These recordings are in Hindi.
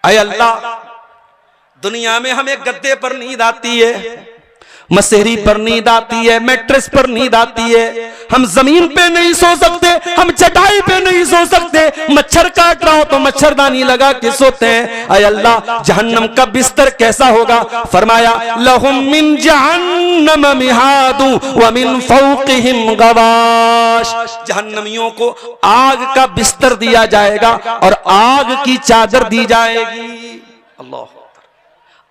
ऐ अल्लाह, दुनिया में हमें गद्दे पर नींद आती है, मसेरी पर नींद आती है, मैट्रेस पर नींद आती है, हम जमीन पे नहीं सो सकते, हम चटाई पे नहीं सो सकते, मच्छर काट रहा हो तो मच्छरदानी लगा के सोते हैं। ऐ अल्लाह, जहन्नम का बिस्तर कैसा होगा? फरमाया लहुम मिन जहन्नम मिहादु व मिन फौकिहिम गवाश। जहन्नमियों को आग का बिस्तर दिया जाएगा और आग की चादर दी जाएगी। अल्लाह,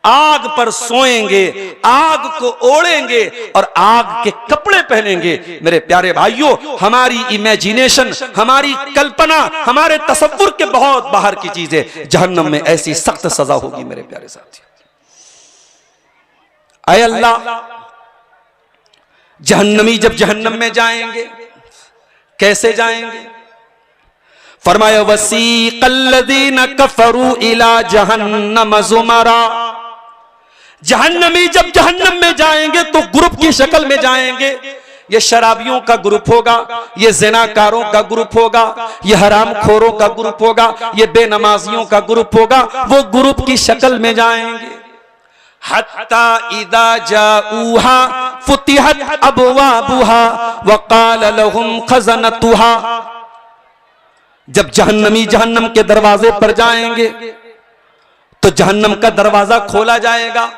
आग पर सोएंगे, आग को ओढ़ेंगे और आग के कपड़े पहनेंगे। मेरे प्यारे भाइयों, हमारी इमेजिनेशन, हमारी कल्पना, हमारे तसव्वुर के बहुत बाहर की चीज है। जहन्नम में ऐसी सख्त सजा होगी मेरे प्यारे साथी। ऐ अल्लाह, जहन्नमी जब जहन्नम में जाएंगे कैसे जाएंगे? फरमाया वसीक़ल्लज़ीना कफ़रू इला जहन्नम ज़ुमरा। जहन्नमी जब जहन्नम में जाएंगे तो ग्रुप की शक्ल में जाएंगे। ये शराबियों का ग्रुप होगा, ये ज़िनाकारों का ग्रुप होगा, ये हरामखोरों का ग्रुप होगा, ये बेनमाजियों का ग्रुप होगा। वो ग्रुप की शक्ल में जाएंगे। हत्ता इदा जाऊहा फुतिहत अबवाबुहा व क़ाल लहुम खज़नतुहा। जब जहन्नमी जहन्नम के दरवाजे पर जाएंगे तो जहन्नम का दरवाजा खोला जाएगा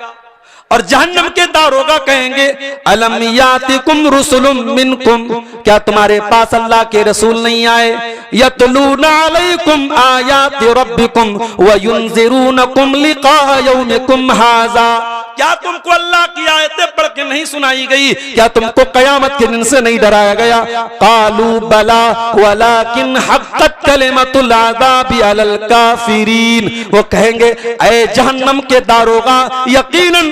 और जहन्नम के दारोगा कहेंगे अलम यातिकुम रुसुलुम मिनकुम, क्या तुम्हारे पास अल्लाह के रसूल नहीं आए? यतलूना अलैकुम आयाति रब्बिकुम व युनज़िरूनकुम लिक़ा यौमिकुम हाज़ा। क्या तुमको अल्लाह की आयतें पढ़ के नहीं सुनाई गई? क्या तुमको कयामत के दिन से नहीं डराया गया? कालू बला वलाकिन हक़्क़त कलिमतुल अज़ाबि अलल काफ़िरीन। वो कहेंगे ऐ जहन्नम के दारोगा, यकीनन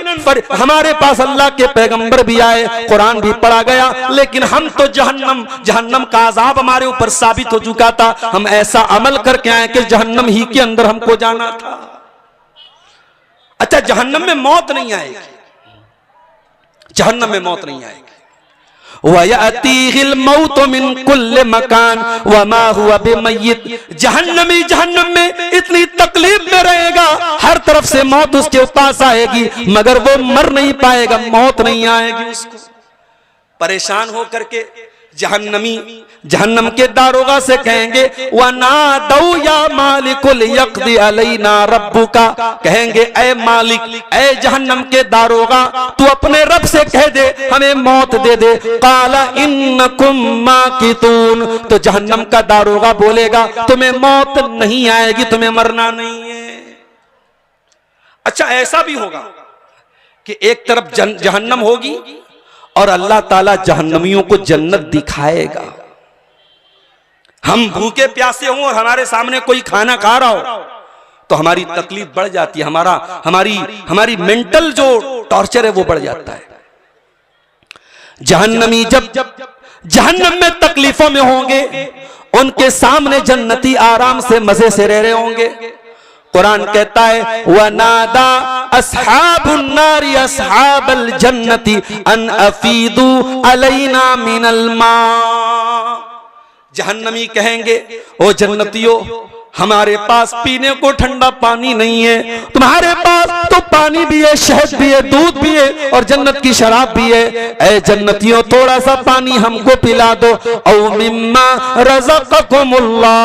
हमारे पास अल्लाह के पैगंबर भी आए, कुरान भी पढ़ा गया, लेकिन हम तो जहन्नम का अज़ाब हमारे ऊपर साबित हो चुका था। हम ऐसा अमल करके आए कि जहन्नम ही के अंदर हमको जाना था। अच्छा, जहन्नम में मौत नहीं आएगी, जहन्नम में मौत नहीं आएगी। वयअतीहिल मौतु मिन कुल्लि मकान वमा हुवा बिमय्यित। जहन्नमी जहन्नम में इतनी तकलीफ में रहेगा, हर तरफ से मौत उसके पास आएगी, मगर वो मर नहीं पाएगा, मौत नहीं आएगी उसको। परेशान हो करके जहन्नमी जहन्नम के दारोगा से कहेंगे वनादौ या मालिकुल यक़दी अलैना रब्बुका। कहेंगे ऐ मालिक, ऐ जहन्नम के दारोगा, तू अपने रब से कह दे हमें मौत दे दे। काला इन्नकुम माकितून। तो जहन्नम का दारोगा बोलेगा तुम्हें मौत नहीं आएगी, तुम्हें मरना नहीं है। अच्छा, ऐसा भी होगा कि एक तरफ जहन्नम होगी और अल्लाह ताला जहन्नमियों को जन्नत दिखाएगा। हम भूखे प्यासे हों और हमारे सामने कोई खाना खा रहा हो तो हमारी तकलीफ बढ़ जाती है, हमारी मेंटल जो टॉर्चर है वो बढ़ जाता है। जहन्नमी जब जहन्नम में तकलीफों में होंगे, उनके सामने जन्नती आराम से मजे से रह रहे होंगे। कुरान कहता है वनादा अस्हाबुन नारी अस्हाबल जन्नती अन अफीदू अलैना मिनल मा। जहन्नमी कहेंगे ओ जन्नतियों, हमारे पास पीने को ठंडा पानी नहीं है, तुम्हारे पास तो पानी भी है, शहद भी है, दूध भी है और जन्नत की शराब भी है। ऐ जन्नतियों, थोड़ा सा पानी हमको पिला दो। औ मिम्मा रज़क़कुमुल्लाह।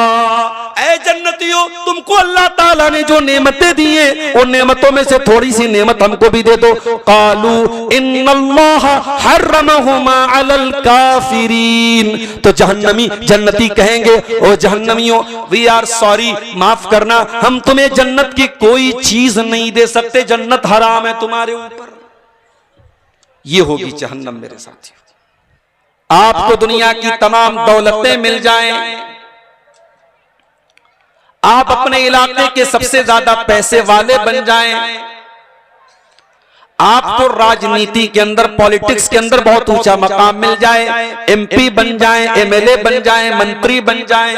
ऐ जन्नतियों, तुमको अल्लाह ताला ने जो नेमतें दी हैं, उन नेमतों में से थोड़ी सी नेमत हमको भी दे दो। कालू इन्नल्लाह हर्रमहुमा अलल काफिरीन। तो जहन्नमी जन्नती कहेंगे ओ जहन्नमियों, वी आर सॉरी, माफ करना, हम तुम्हें जन्नत की कोई चीज नहीं दे सकते, जन्नत हराम है तुम्हारे ऊपर। ये होगी जहन्नम मेरे साथियों। आपको दुनिया की तमाम दौलतें मिल जाएं, आप अपने इलाके के सबसे ज्यादा पैसे वाले बन जाएं, आपको राजनीति के अंदर, पॉलिटिक्स के अंदर बहुत ऊंचा मकाम मिल जाए, एमपी बन जाएं, एमएलए बन जाएं, मंत्री बन जाएं,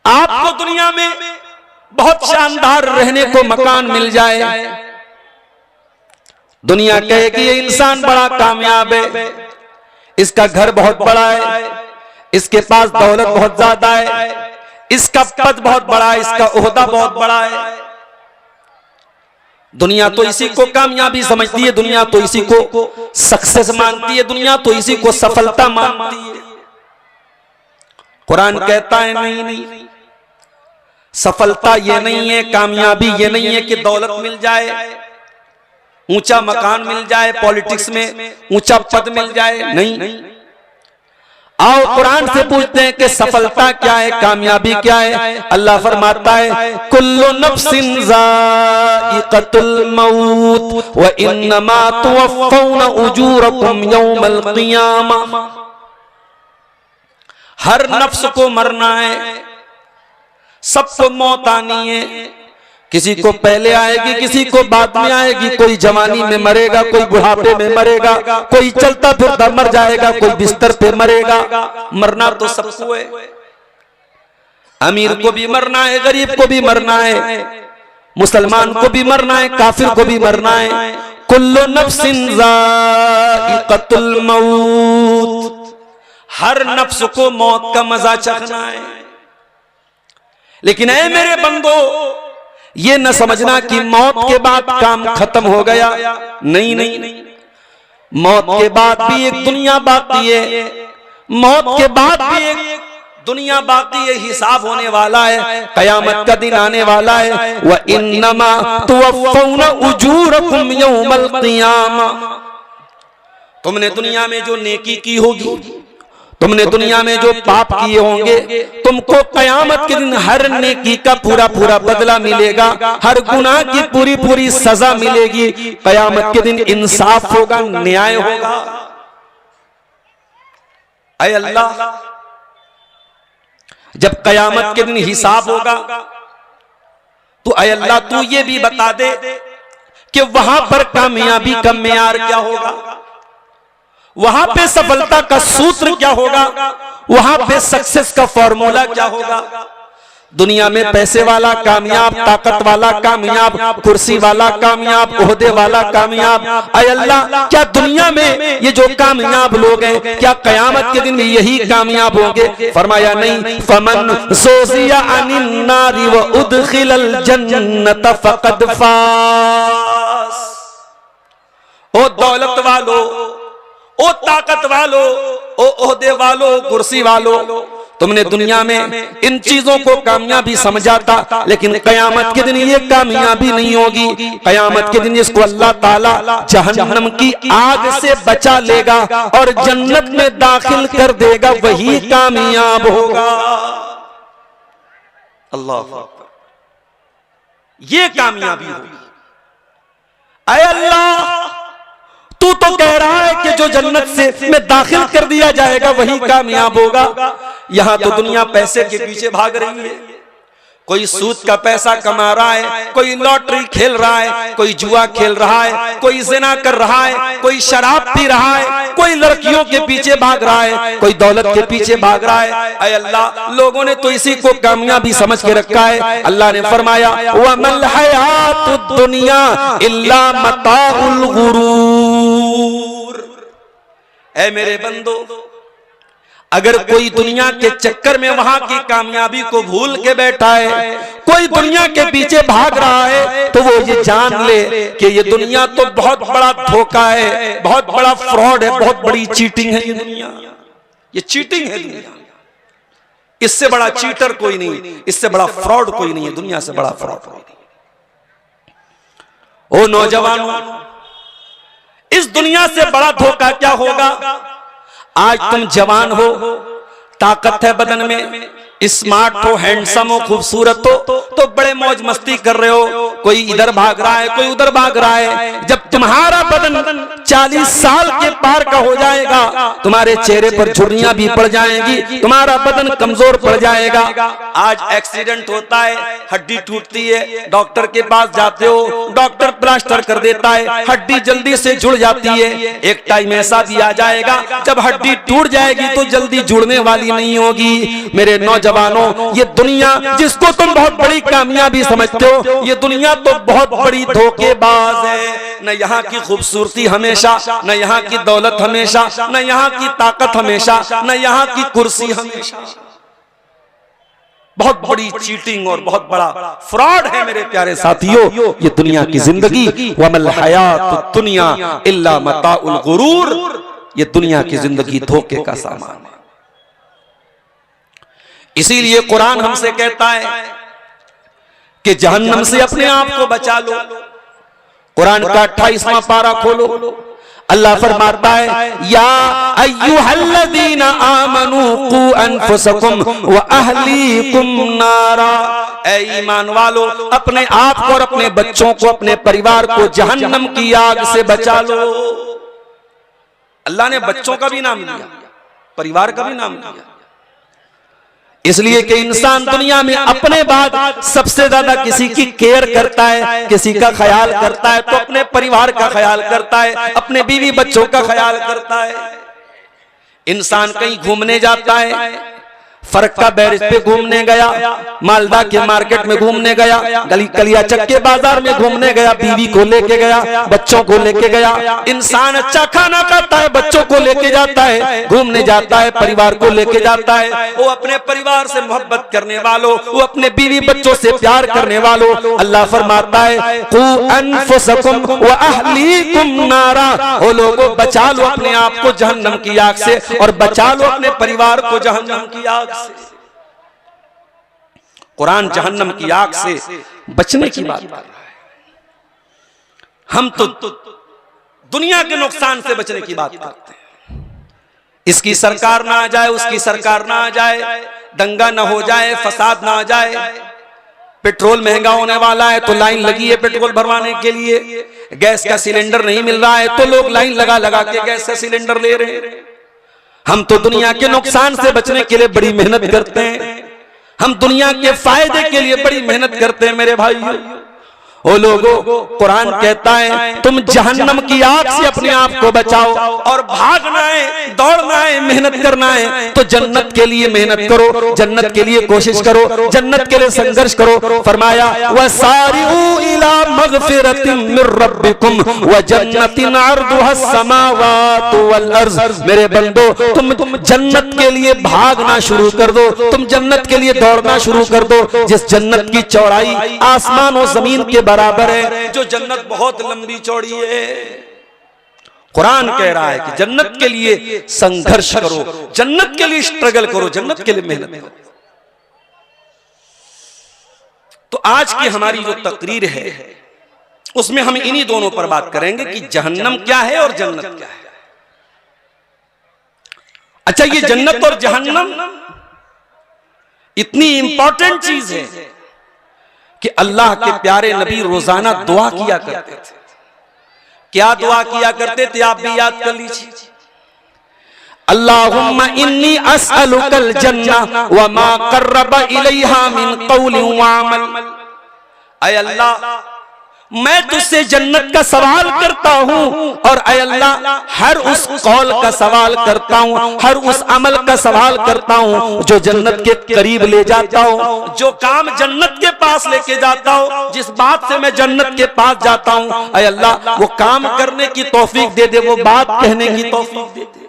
आपको दुनिया में बहुत शानदार रहने को मकान मिल जाए, दुनिया कहे कि ये इंसान बड़ा कामयाब है, इसका घर बहुत बड़ा है, इसके पास दौलत बहुत ज्यादा है, इसका पद बहुत बड़ा है, इसका ओहदा बहुत बड़ा है। दुनिया तो इसी को कामयाबी समझती है, दुनिया तो इसी को सक्सेस मानती है, दुनिया तो इसी को सफलता मानती है। कुरान कहता है नहीं नहीं, सफलता ये नहीं है, कामयाबी ये नहीं है कि दौलत मिल जाए, ऊंचा मकान मिल जाए, पॉलिटिक्स में ऊंचा पद मिल जाए, नहीं। आओ कुरान से पूछते हैं कि सफलता क्या है, कामयाबी क्या है। अल्लाह फरमाता है कुल्लु नफ्सिन ज़ाइक़तुल मौत व इन्नमा तुवफ़्फ़ौना उजूरकुम यौमल क़ियामा। हर नफ्स को मरना है, सबको मौत आनी है। किसी को पहले आएगी, किसी को बाद में आएगी। कोई जवानी में मरेगा, कोई बुढ़ापे में मरेगा, कोई चलता फिरता मर जाएगा, कोई बिस्तर पे मरेगा। मरना तो सबको है, अमीर को भी मरना है, गरीब को भी मरना है, मुसलमान को भी मरना है, काफिर को भी मरना है। कुल्लु नफ्सिन ज़ाइक़तुल मौत, हर नफ्स को मौत का मजा चखना है। लेकिन ऐ मेरे बंदो, ये न समझना कि मौत के बाद काम खत्म हो गया। नहीं नहीं, मौत के बाद भी एक दुनिया बाकी है, मौत के बाद भी एक दुनिया बाकी है, हिसाब होने वाला है, कयामत का दिन आने वाला है। व इन्नमा तुवफ़्फ़ौना उजूरकुम यौमल क़ियामा। तुमने दुनिया में जो नेकी की होगी, तुमने दुनिया में जो पाप किए होंगे, तुमको कयामत के दिन हर नेकी का पूरा पूरा बदला मिलेगा, हर गुनाह की पूरी पूरी सजा मिलेगी। कयामत के दिन इंसाफ होगा, न्याय होगा। ऐ अल्लाह, जब कयामत के दिन हिसाब होगा तो ऐ अल्लाह तू ये भी बता दे कि वहां पर कामयाबी का मेयार क्या होगा, वहां पे सफलता का सूत्र क्या होगा, वहां पे सक्सेस का फॉर्मूला क्या होगा। दुनिया में पैसे वाला कामयाब, ताकत वाला कामयाब, कुर्सी वाला कामयाब, ओहदे वाला कामयाब। ऐ अल्लाह, क्या दुनिया में ये जो कामयाब लोग हैं, क्या कयामत के दिन यही कामयाब होंगे? फरमाया नहीं। फमन ज़ुज़िया अनिन नारि व उदखिलल जन्नत फ़क़द फ़ाज़। ओ दौलत वालो, ओ ताकत वालो, ओ ओहदे वालो, कुर्सी वालो, तुमने दुनिया में इन चीजों को कामयाबी समझा था, लेकिन कयामत के दिन ये कामयाबी नहीं होगी। कयामत के दिन इसको अल्लाह ताला जहन्नम की आग से बचा लेगा और जन्नत में दाखिल कर देगा, वही कामयाब होगा। अल्लाह अकबर, ये कामयाबी होगी। ऐ अल्लाह, तू तो कह रहा है कि जो जन्नत से में दाखिल कर दिया जाएगा वही कामयाब होगा। यहां तो दुनिया पैसे के पीछे भाग रही है, कोई सूद का पैसा कमा रहा है, कोई लॉटरी खेल रहा है, कोई जुआ खेल रहा है, कोई ज़िना कर रहा है, कोई शराब पी रहा है, कोई लड़कियों के पीछे भाग रहा है, कोई दौलत के पीछे भाग रहा है। ऐ अल्लाह, लोगों ने तो इसी को कामयाबी समझ के रखा है। अल्लाह ने फरमाया वमल हयातुद दुनिया इल्ला मताउल गुरूर। ऐ मेरे बंदो, अगर कोई दुनिया के चक्कर में वहां की कामयाबी को भूल के बैठा है, कोई दुनिया के पीछे भाग रहा है, तो वो ये जान ले कि ये दुनिया तो बहुत बड़ा धोखा है, बहुत बड़ा फ्रॉड है, बहुत बड़ी चीटिंग है। ये दुनिया, ये चीटिंग है दुनिया। इससे बड़ा चीटर कोई नहीं, इससे बड़ा फ्रॉड कोई नहीं है, दुनिया से बड़ा फ्रॉड कोई नहीं। ओ नौजवानों, इस दुनिया से बड़ा धोखा क्या होगा? आज तुम जवान हो, ताकत है बदन में, स्मार्ट हो, हैंडसम हो, खूबसूरत हो, तो बड़े मौज मस्ती कर रहे हो। कोई इधर भाग रहा है, कोई उधर भाग रहा है। जब तुम्हारा बदन 40 साल के पार का हो जाएगा, तुम्हारे चेहरे पर झुर्रियां भी पड़ जाएंगी, तुम्हारा बदन कमजोर पड़ जाएगा। आज एक्सीडेंट होता है, हड्डी टूटती है, डॉक्टर के पास जाते हो, डॉक्टर प्लास्टर कर देता है, हड्डी जल्दी से जुड़ जाती है। एक टाइम ऐसा भी आ जाएगा जब हड्डी टूट जाएगी तो जल्दी जुड़ने वाली नहीं होगी। मेरे नौजवानों, ये दुनिया जिसको तुम बहुत बड़ी कामयाबी समझते हो, ये दुनिया तो बहुत बड़ी धोखेबाज है। न यहाँ की खूबसूरती हमेशा, न यहाँ की दौलत हमेशा, न यहाँ की ताकत हमेशा, न यहाँ की कुर्सी हमेशा। बहुत बड़ी चीटिंग और बहुत बड़ा फ्रॉड है मेरे प्यारे साथियों ये दुनिया की जिंदगी। वमल हयात दुनिया इल्ला मताउल गुरूर, ये दुनिया की जिंदगी धोखे का सामान है। इसीलिए कुरान हमसे कहता है कि जहन्नम से अपने आप को बचा लो। कुरान का 28वां पारा खोलो, अल्लाह फरमाता है या अय्युहल्लज़ीना आमनू कू अनफुसकुम व अहलीकुम नारा, ऐ ईमान वालो अपने आप को और अपने बच्चों को, अपने परिवार को जहन्नम की आग से बचा लो। अल्लाह ने बच्चों का भी नाम लिया, परिवार का भी नाम लिया, इसलिए कि इंसान दुनिया में अपने बाद सबसे ज्यादा किसी की केयर करता है, किसी का ख्याल करता है, तो अपने परिवार का ख्याल करता है, अपने बीवी बच्चों का ख्याल करता है। इंसान कहीं घूमने जाता है, फर्क का बैरिज पे घूमने गया, मालदा के मार्केट में घूमने गया, गली कलियाचक के बाजार में घूमने गया, बीवी को लेके गया, बच्चों को लेके गया। इंसान अच्छा खाना खाता है, बच्चों को लेके जाता है, घूमने जाता है, परिवार को लेके जाता है। वो अपने परिवार से मोहब्बत करने वालों, वो अपने बीवी बच्चों से प्यार करने वालों, अल्लाह फरमाता है कू अनफुसकुम व अहलीकुम नारा, वो लोगों बचा लो अपने आप को जहन्नम की आग से और बचा लो अपने परिवार को जहन्नम की आग से। कुरान जहन्नम की आग से बचने की बात कर रहा है। हम तो दुनिया के नुकसान से बचने की बात करते हैं। इसकी सरकार ना आ जाए, उसकी सरकार ना आ जाए, दंगा ना हो जाए, फसाद ना आ जाए, पेट्रोल महंगा होने वाला है तो लाइन लगी है पेट्रोल भरवाने के लिए, गैस का सिलेंडर नहीं मिल रहा है तो लोग लाइन लगा लगा के गैस का सिलेंडर ले रहे हैं। हम तो दुनिया के नुकसान से बचने के लिए बड़ी मेहनत करते हैं, हम दुनिया के फायदे के लिए बड़ी मेहनत करते हैं मेरे भाइयों। ओ लोगों, कुरान कहता है तुम जहन्नम की आग से अपने आप को बचाओ और भागना है, दौड़ना है, मेहनत करना है तो जन्नत के लिए मेहनत करो, जन्नत के लिए कोशिश करो, जन्नत के लिए संघर्ष करो। फरमाया वसारिऊ इला मगफिरतिन मिर रब्बिकुम व जन्नतिन अर्दुहस समावातु वल अर्ज़, मेरे बंदो तुम जन्नत के लिए भागना शुरू कर दो, तुम जन्नत के लिए दौड़ना शुरू कर दो, जिस जन्नत की चौड़ाई आसमान और जमीन के बराबर है, जो जन्नत बहुत लंबी चौड़ी है। कुरान कह रहा है कि जन्नत के लिए संघर्ष करो, जन्नत के लिए स्ट्रगल करो, जन्नत के लिए मेहनत करो। तो आज की हमारी जो तकरीर है उसमें हम इन्हीं दोनों पर बात करेंगे कि जहन्नम क्या है और जन्नत क्या है। अच्छा, ये जन्नत और जहन्नम इतनी इंपॉर्टेंट चीज है कि अल्लाह के प्यारे नबी रोजाना दुआ किया करते थे। क्या दुआ किया करते थे आप भी याद कर लीजिए। अल्लाहुम्मा इन्नी अस्अलुकल जन्ना व मा क़र्रबा इलैहा मिन क़ौलिन व अमल, ऐ अल्लाह मैं तुझसे जन्नत का सवाल करता हूँ और ऐ अल्लाह हर उस कौल का सवाल करता हूँ, हर उस अमल का सवाल करता हूँ जो जन्नत के करीब ले जाता हूँ, जो काम जन्नत के पास लेके जाता हूँ, जिस बात से मैं जन्नत के पास जाता हूँ, ऐ अल्लाह वो काम करने की तौफीक दे दे, वो बात कहने की तौफीक दे दे।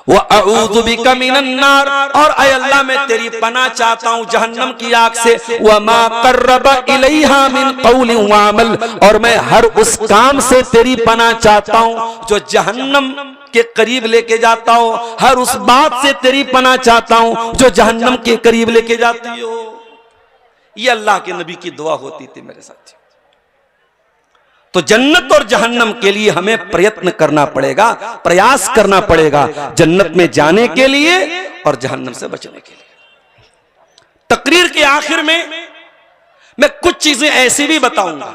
वो अऊज़ु बिका मिनन नार, और ऐ अल्लाह मैं तेरी पनाह चाहता हूँ जहन्नम की आग से। व मा क़र्रबा इलैहा मिन क़ौलिन व अमल, और मैं हर उस काम से तेरी पनाह चाहता हूँ जो जहन्नम के करीब लेके जाता हूँ, हर उस बात से तेरी पनाह चाहता हूँ जो जहन्नम के करीब लेके जाती हो। ये अल्लाह के नबी की दुआ होती थी मेरे साथी। तो जन्नत और जहन्नम के लिए हमें प्रयत्न करना पड़ेगा, प्रयास करना पड़ेगा, जन्नत में जाने के लिए और जहन्नम से बचने के लिए। तकरीर के आखिर में मैं कुछ चीजें ऐसी भी बताऊंगा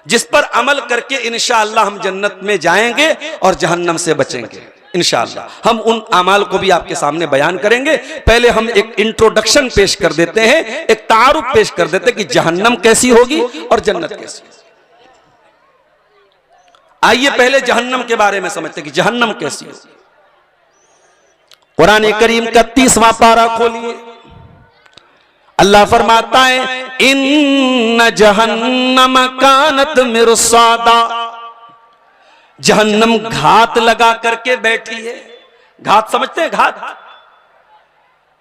जिस पर अमल करके इंशाअल्लाह हम जन्नत में जाएंगे और जहन्नम से बचेंगे इंशाअल्लाह। हम उन अमाल को भी आपके सामने बयान करेंगे। पहले हम एक इंट्रोडक्शन पेश कर देते हैं, एक तारुफ पेश कर देते हैं कि जहन्नम कैसी होगी और जन्नत कैसी होगी। आइए पहले जहन्नम के बारे में समझते कि जहन्नम कैसी है। कुरान करीम का 30वां पारा खोलिए, अल्लाह फरमाता है इन्न जहन्नम कानत मिरसादा, जहन्नम घात लगा करके बैठी है। घात समझते हैं? घात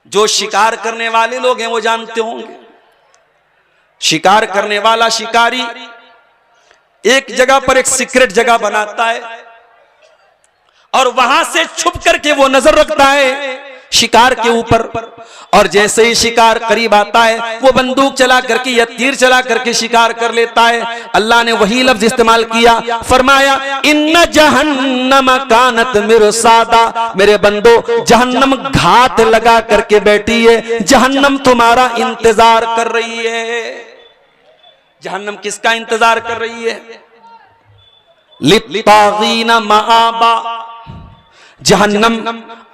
जो शिकार करने वाले लोग हैं वो जानते होंगे, शिकार करने वाला शिकारी एक जगह पर एक सीक्रेट जगह बनाता है और वहां से छुप करके वो नजर रखता है शिकार के ऊपर, और जैसे ही शिकार करीब आता है वो बंदूक चला करके या तीर चला करके शिकार कर लेता है। अल्लाह ने वही लफ्ज इस्तेमाल किया, फरमाया इन्ना जहन्नम कानत मिरसादा, मेरे बंदो जहन्नम घात लगा करके बैठी है, जहन्नम तुम्हारा इंतजार कर रही है। जहन्नम किसका इंतजार कर रही है? लित्तागीना माआबा, जहन्नम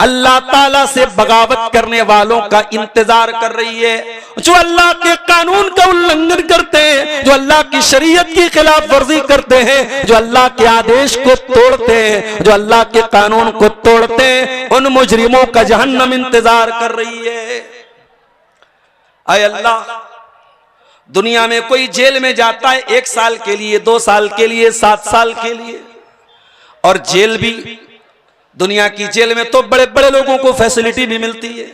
अल्लाह ताला से बगावत करने वालों का इंतजार कर रही है, जो अल्लाह के कानून का उल्लंघन करते हैं, जो अल्लाह की शरीयत की खिलाफ वर्जी करते हैं, जो अल्लाह के आदेश को तोड़ते हैं, जो अल्लाह के कानून को तोड़ते हैं, उन मुजरिमों का जहन्नम इंतजार कर रही है। आय अल्लाह, दुनिया में कोई जेल में जाता है 1 साल के लिए, 2 साल के लिए, 7 साल के लिए, और जेल भी, दुनिया की जेल में तो बड़े बड़े लोगों को फैसिलिटी भी मिलती है।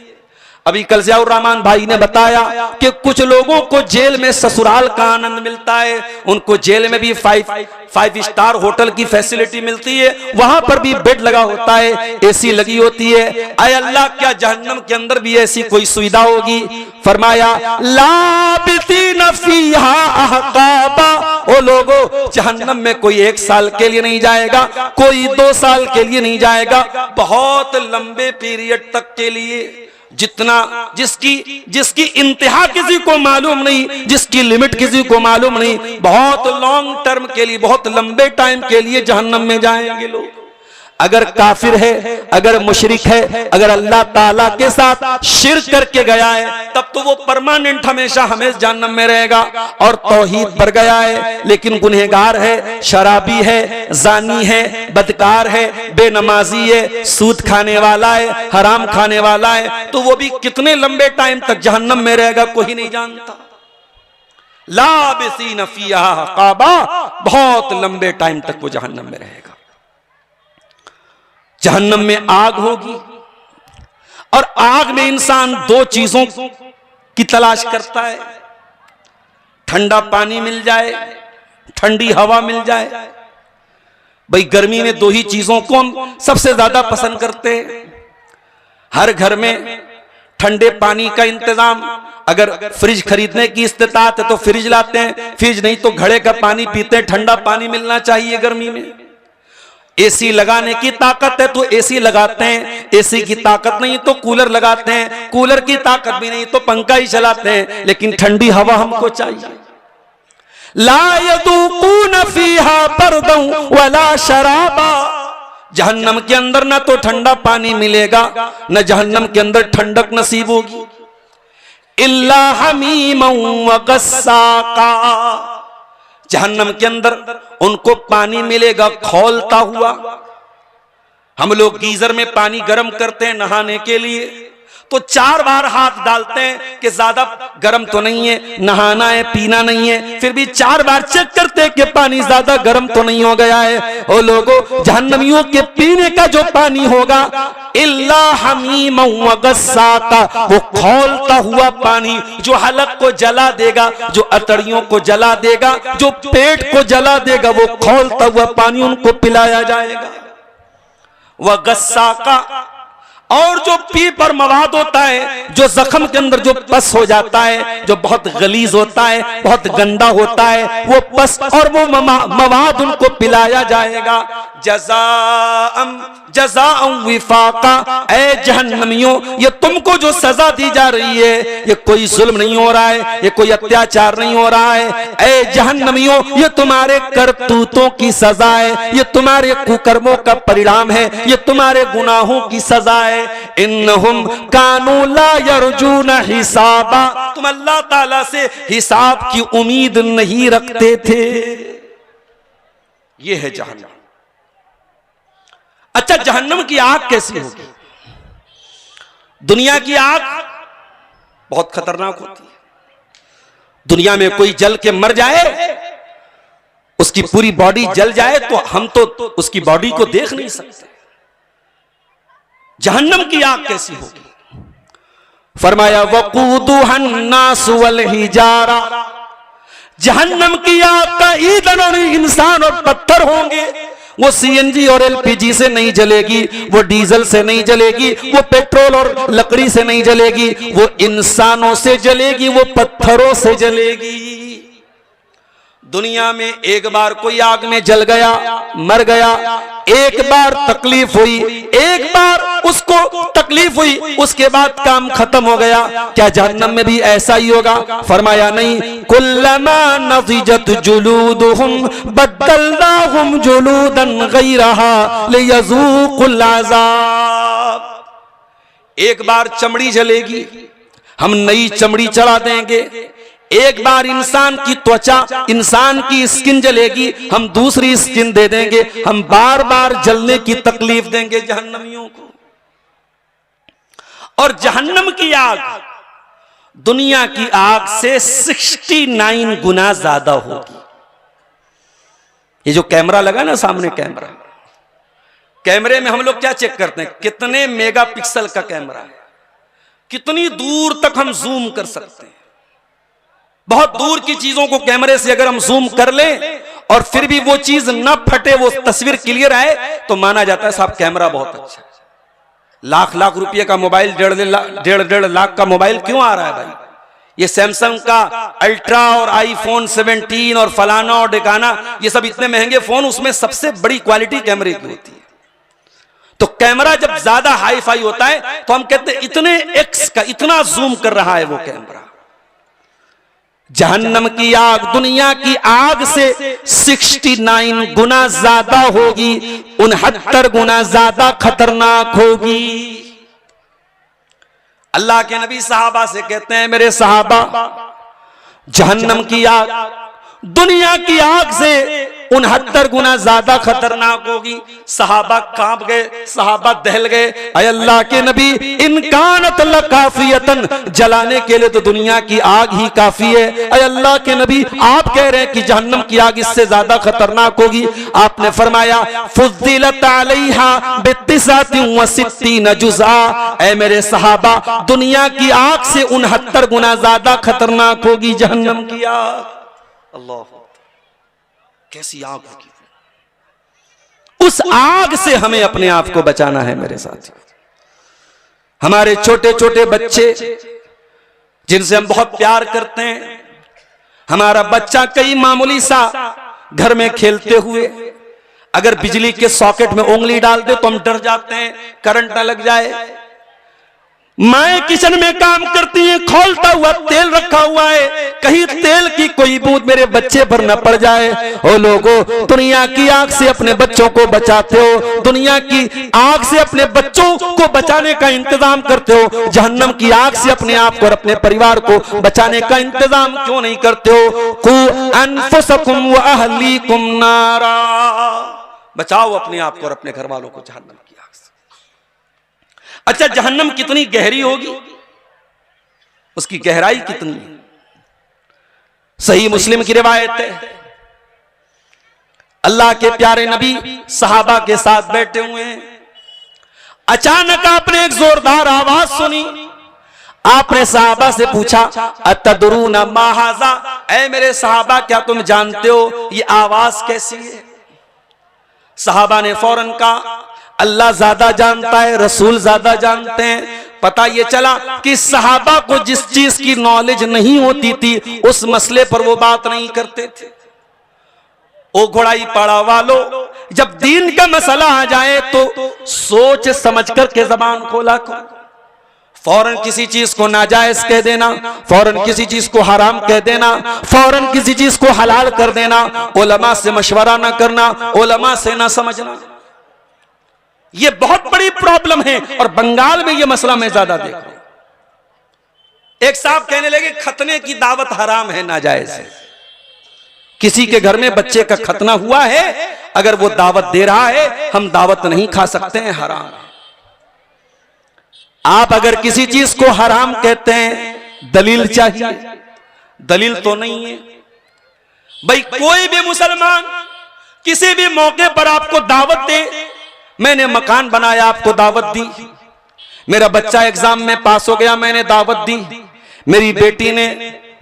अभी कल ज़ियाउर रहमान भाई ने बताया कि कुछ लोगों को जेल में ससुराल का आनंद मिलता है, उनको जेल में भी 5 स्टार होटल की फैसिलिटी मिलती है, वहां पर भी बेड लगा होता है, एसी लगी होती है। आय अल्लाह, क्या जहन्नम के अंदर भी ऐसी कोई सुविधा होगी? फरमाया लाबिसीन फीहा अहकाबा, ओ लोगो जहन्नम में कोई 1 साल के लिए नहीं जाएगा, कोई 2 साल के लिए नहीं जाएगा, बहुत लंबे पीरियड तक के लिए, जितना जिसकी इंतहा किसी को मालूम नहीं, जिसकी लिमिट किसी को मालूम नहीं, बहुत लॉन्ग टर्म के लिए, बहुत लंबे टाइम के लिए जहन्नम में जाएंगे लोग। अगर काफिर है, अगर मुशरिक है, अगर अल्लाह ताला के साथ शिर्क करके गया है, तब तो वो परमानेंट हमेशा जहन्नम में रहेगा, और तौहीद पर गया है लेकिन गुनहगार है, शराबी है, जानी है, बदकार है, बेनमाजी है, सूद खाने वाला है, हराम खाने वाला है, तो वो भी कितने लंबे टाइम तक जहन्नम में रहेगा कोई नहीं जानता। लाबिसीन फीहा अहकाबा, बहुत लंबे टाइम तक वो जहन्नम में रहेगा। जहन्नम में आग होगी, और आग में इंसान 2 चीजों की तलाश करता है, ठंडा पानी मिल जाए, ठंडी हवा मिल जाए। भाई गर्मी में 2 ही चीजों को हम सबसे ज्यादा पसंद करते हैं। हर घर में ठंडे पानी का इंतजाम, अगर फ्रिज खरीदने की इस्तेताअत है तो फ्रिज लाते हैं, फ्रिज नहीं तो घड़े का पानी पीते हैं, ठंडा पानी मिलना चाहिए गर्मी में। एसी लगाने की ताकत है तो एसी लगाते हैं, एसी की ताकत नहीं तो कूलर लगाते हैं, कूलर की ताकत भी नहीं तो पंखा ही चलाते हैं, लेकिन ठंडी हवा हमको चाहिए। ला यदूकून फीहा बरदन वला शराबा, जहन्नम के अंदर ना तो ठंडा पानी मिलेगा, न जहन्नम के अंदर ठंडक नसीब होगी। इल्ला हमीमन व गस्साका, जहन्नम के अंदर उनको पानी मिलेगा खौलता हुआ। हम लोग गीजर में पानी गर्म करते हैं नहाने के लिए, तो 4 बार हाथ डालते हैं कि ज्यादा गर्म तो नहीं है, नहाना है, पीना नहीं है, फिर भी 4 बार चेक करते हैं कि पानी ज्यादा गर्म तो नहीं हो गया है। ओ लोगों, जहन्नमियों के पीने का जो पानी होगा, इल्ला हमीमन व गस्साका, वो खौलता हुआ पानी, जो हलक को जला देगा, जो अतड़ियों को जला देगा, जो पेट को जला देगा, वो खौलता हुआ पानी उनको पिलाया जाएगा। वह गस्साका, और जो पी पर मवाद होता है, जो जख्म के अंदर जो पस हो जाता है, जो बहुत गलीज होता है, बहुत गंदा होता है, वो पस और वो मवाद उनको पिलाया जाएगा। जज़ाअन विफाका, ऐ जहन्नमियों, ये तुमको जो सजा दी जा रही है, ये कोई जुल्म नहीं हो रहा है, ये कोई अत्याचार नहीं हो रहा है। ऐ जहन्नमियों, ये तुम्हारे करतूतों की सजा है, ये तुम्हारे कुकर्मों का परिणाम है, ये तुम्हारे गुनाहों की सजा है। इन्नहुम कानू ला यरजून हिसाबा, तुम अल्लाह ताला से हिसाब की उम्मीद नहीं रखते थे। ये है जहन्नम। अच्छा, जहन्नम की आग कैसी होगी? दुनिया की आग बहुत खतरनाक होती है। दुनिया में कोई जल के मर जाए, उसकी पूरी बॉडी जल जाए, तो हम तो उसकी बॉडी को देख नहीं सकते। जहन्नम की आग कैसी होगी? फरमाया वक़ूदुहन्नास वल हिजारा, जहन्नम की आग का ईंधन और इंसान और पत्थर होंगे। वो सीएनजी और एलपीजी से नहीं जलेगी, वो डीजल से नहीं जलेगी, वो पेट्रोल और लकड़ी से नहीं जलेगी, वो इंसानों से जलेगी, वो पत्थरों से जलेगी। दुनिया में एक बार कोई आग में जल गया, मर गया, एक बार तकलीफ हुई, एक बार उसको तकलीफ हुई, उसके बाद काम खत्म हो गया। क्या जहन्नम में भी ऐसा ही होगा? फरमाया नहीं, कुल्लमा नज़िजत जुलूदुहुम बद्दलनाहुम जुलूदन गैरहा लियज़ूक़ुल अज़ाब। एक बार चमड़ी जलेगी, हम नई चमड़ी चढ़ा देंगे। एक बार इंसान की त्वचा, इंसान की स्किन जलेगी, हम दूसरी स्किन दे देंगे। हम बार बार जलने की तकलीफ देंगे जहन्नमियों को। और जहन्नम की आग दुनिया की आग से 69 गुना ज्यादा होगी। ये जो कैमरा लगा ना सामने, कैमरे में हम लोग क्या चेक करते हैं? कितने मेगापिक्सल का कैमरा है, कितनी दूर तक हम जूम कर सकते हैं। बहुत दूर की चीजों को कैमरे से अगर हम जूम कर लें और फिर भी वो चीज न फटे, वो तस्वीर क्लियर आए, तो माना जाता है साहब कैमरा बहुत अच्छा है। लाख लाख रुपए का मोबाइल, डेढ़ लाख का मोबाइल क्यों आ रहा है भाई? ये सैमसंग का अल्ट्रा और आईफोन 17 और फलाना और ढिकाना, ये सब इतने महंगे फोन, उसमें सबसे बड़ी क्वालिटी कैमरे की होती है। तो कैमरा जब ज्यादा हाई फाई होता है तो हम कहते हैं इतने एक्स का, इतना जूम कर रहा है वो कैमरा। जहन्नम की आग दुनिया की आग से 69 गुना ज्यादा होगी, 69 गुना ज्यादा खतरनाक होगी। अल्लाह के नबी सहाबा से कहते हैं, मेरे सहाबा, जहन्नम की आग दुनिया की आग से 69 गुना ज्यादा खतरनाक होगी। सहाबा कांप गए, सहाबा दहल गए। अय अल्लाह के नबी, इन कानत लकाफियतन, जलाने के लिए तो दुनिया की आग ही काफी है। अय अल्लाह के नबी, आप कह रहे हैं कि जहन्नम की आग इससे ज्यादा खतरनाक होगी। आपने फरमाया फुद्दिलत अलैहा बितिसातिन व सित्तीन जुज़ा। ऐ मेरे सहाबा, दुनिया की आग से 69 गुना ज्यादा खतरनाक होगी जहन्नम की आग। अल्लाह, कैसी आग होगी! उस आग से हमें अपने आप को बचाना है मेरे साथ। हमारे छोटे छोटे बच्चे जिनसे हम बहुत प्यार करते हैं, हमारा बच्चा कई मामूली सा घर में खेलते हुए अगर बिजली के सॉकेट में उंगली डाल दे तो हम डर जाते हैं, करंट न लग जाए। माए किचन में काम करती हैं, खौलता हुआ तेल रखा हुआ है, कहीं तेल की कोई बूंद मेरे बच्चे पर न पड़ जाए। ओ लोगों, दुनिया की आग से अपने बच्चों को बचाते हो, दुनिया की आग से अपने बच्चों को बचाने का इंतजाम करते हो, जहन्नम की आग से अपने आप को और अपने परिवार को बचाने का इंतजाम क्यों नहीं करते हो? कु अनफुसकुम व अहलीकुम नारा, बचाओ अपने आप को और अपने घर वालों को जहन्नम की आग से। अच्छा, जहन्नम कितनी गहरी होगी, उसकी गहराई कितनी है? सही मुस्लिम की रिवायत है, अल्लाह के प्यारे नबी सहाबा के साथ बैठे हुए हैं। अचानक आपने एक जोरदार आवाज सुनी। आपने सहाबा से पूछा, अतदरूना मा हाज़ा, ऐ मेरे सहाबा, क्या तुम जानते हो ये आवाज कैसी है? सहाबा ने फौरन कहा, अल्लाह ज्यादा जानता है, रसूल ज्यादा जानते हैं। पता ये चला कि सहाबा को जिस चीज की नॉलेज नहीं होती थी उस मसले पर वो बात नहीं करते थे। ओ घोड़ाई पड़ा वालों, जब दीन का मसला आ जाए तो सोच समझ कर के जबान खोला करो। फौरन किसी चीज को नाजायज कह देना, फौरन किसी चीज को हराम कह देना, फौरन किसी चीज को हलाल कर देना, उलमा से मशवरा ना करना, उलमा से ना समझना, ये बहुत बड़ी प्रॉब्लम है। और बंगाल में ये मसला मैं ज्यादा देख रहा हूं। एक साहब कहने लगे खतने की दावत हराम है, नाजायज है। किसी के घर में बच्चे का खतना हुआ है, अगर वो दावत दे रहा है, हम दावत नहीं खा सकते हैं, हराम है। आप अगर किसी चीज को हराम कहते हैं, दलील चाहिए, दलील तो नहीं है भाई। कोई भी मुसलमान किसी भी मौके पर आपको दावत दे, मैंने मकान बनाया आपको दावत दी, मेरा बच्चा एग्जाम में पास हो गया, मैंने दावत दी। मेरी बेटी ने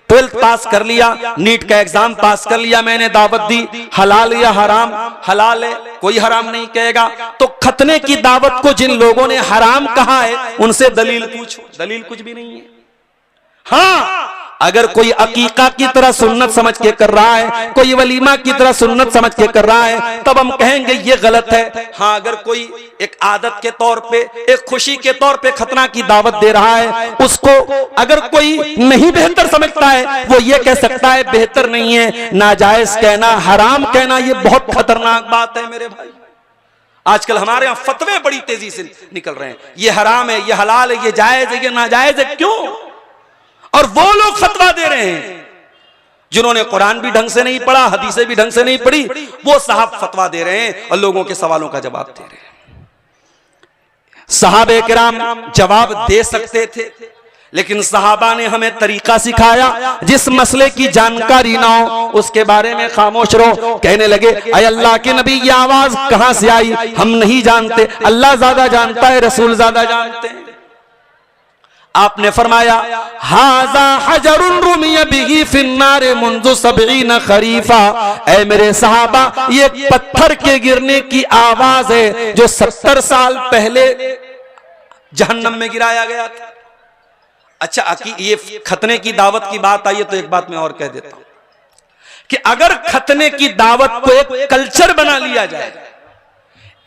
12th पास कर लिया, नीट का एग्जाम पास कर लिया, मैंने दावत दी। हलाल या हराम? हलाल है, कोई हराम नहीं कहेगा। तो खतने की दावत को जिन लोगों ने हराम कहा है उनसे दलील पूछो, दलील कुछ भी नहीं है। हाँ, अगर कोई अकीका की तरह सुन्नत समझ के कर रहा है, कोई वलीमा की तरह सुन्नत समझ के कर रहा है, तब हम कहेंगे ये गलत है। हाँ, अगर कोई एक आदत के तौर पे, एक खुशी के तौर पे खतना की दावत दे रहा है, उसको अगर कोई नहीं बेहतर समझता है, वो ये कह सकता है बेहतर नहीं है। नाजायज कहना, हराम कहना, ये बहुत खतरनाक बात है मेरे भाई। आजकल हमारे यहां फतवे बड़ी तेजी से निकल रहे हैं, ये हराम है, ये हलाल है, ये जायज है, ये नाजायज है। क्यों? और वो लोग फतवा दे रहे हैं जिन्होंने कुरान भी ढंग से नहीं पढ़ा, हदीसें भी ढंग से नहीं पढ़ी, वो साहब फतवा दे रहे हैं और लोगों के सवालों का जवाब दे रहे हैं। सहाबे किराम जवाब दे सकते थे, लेकिन सहाबा ने हमें तरीका सिखाया। जिस मसले की जानकारी ना हो उसके बारे में खामोश रहो। कहने लगे अय अल्लाह के नबी, ये आवाज कहां से आई? हम नहीं जानते, अल्लाह ज्यादा जानता है, रसूल ज्यादा जानते हैं। आपने फरमाया हाजा हजरुन रुमिया बिही फिन्नारे मुंजु 70 खरीफा। ऐ मेरे सहाबा, ये पत्थर के गिरने की आवाज है जो 70 साल पहले जहन्नम में गिराया गया था। अच्छा, ये खतने की दावत की बात आई है तो एक बात मैं और कह देता हूं कि अगर खतने की दावत को एक कल्चर बना लिया जाए,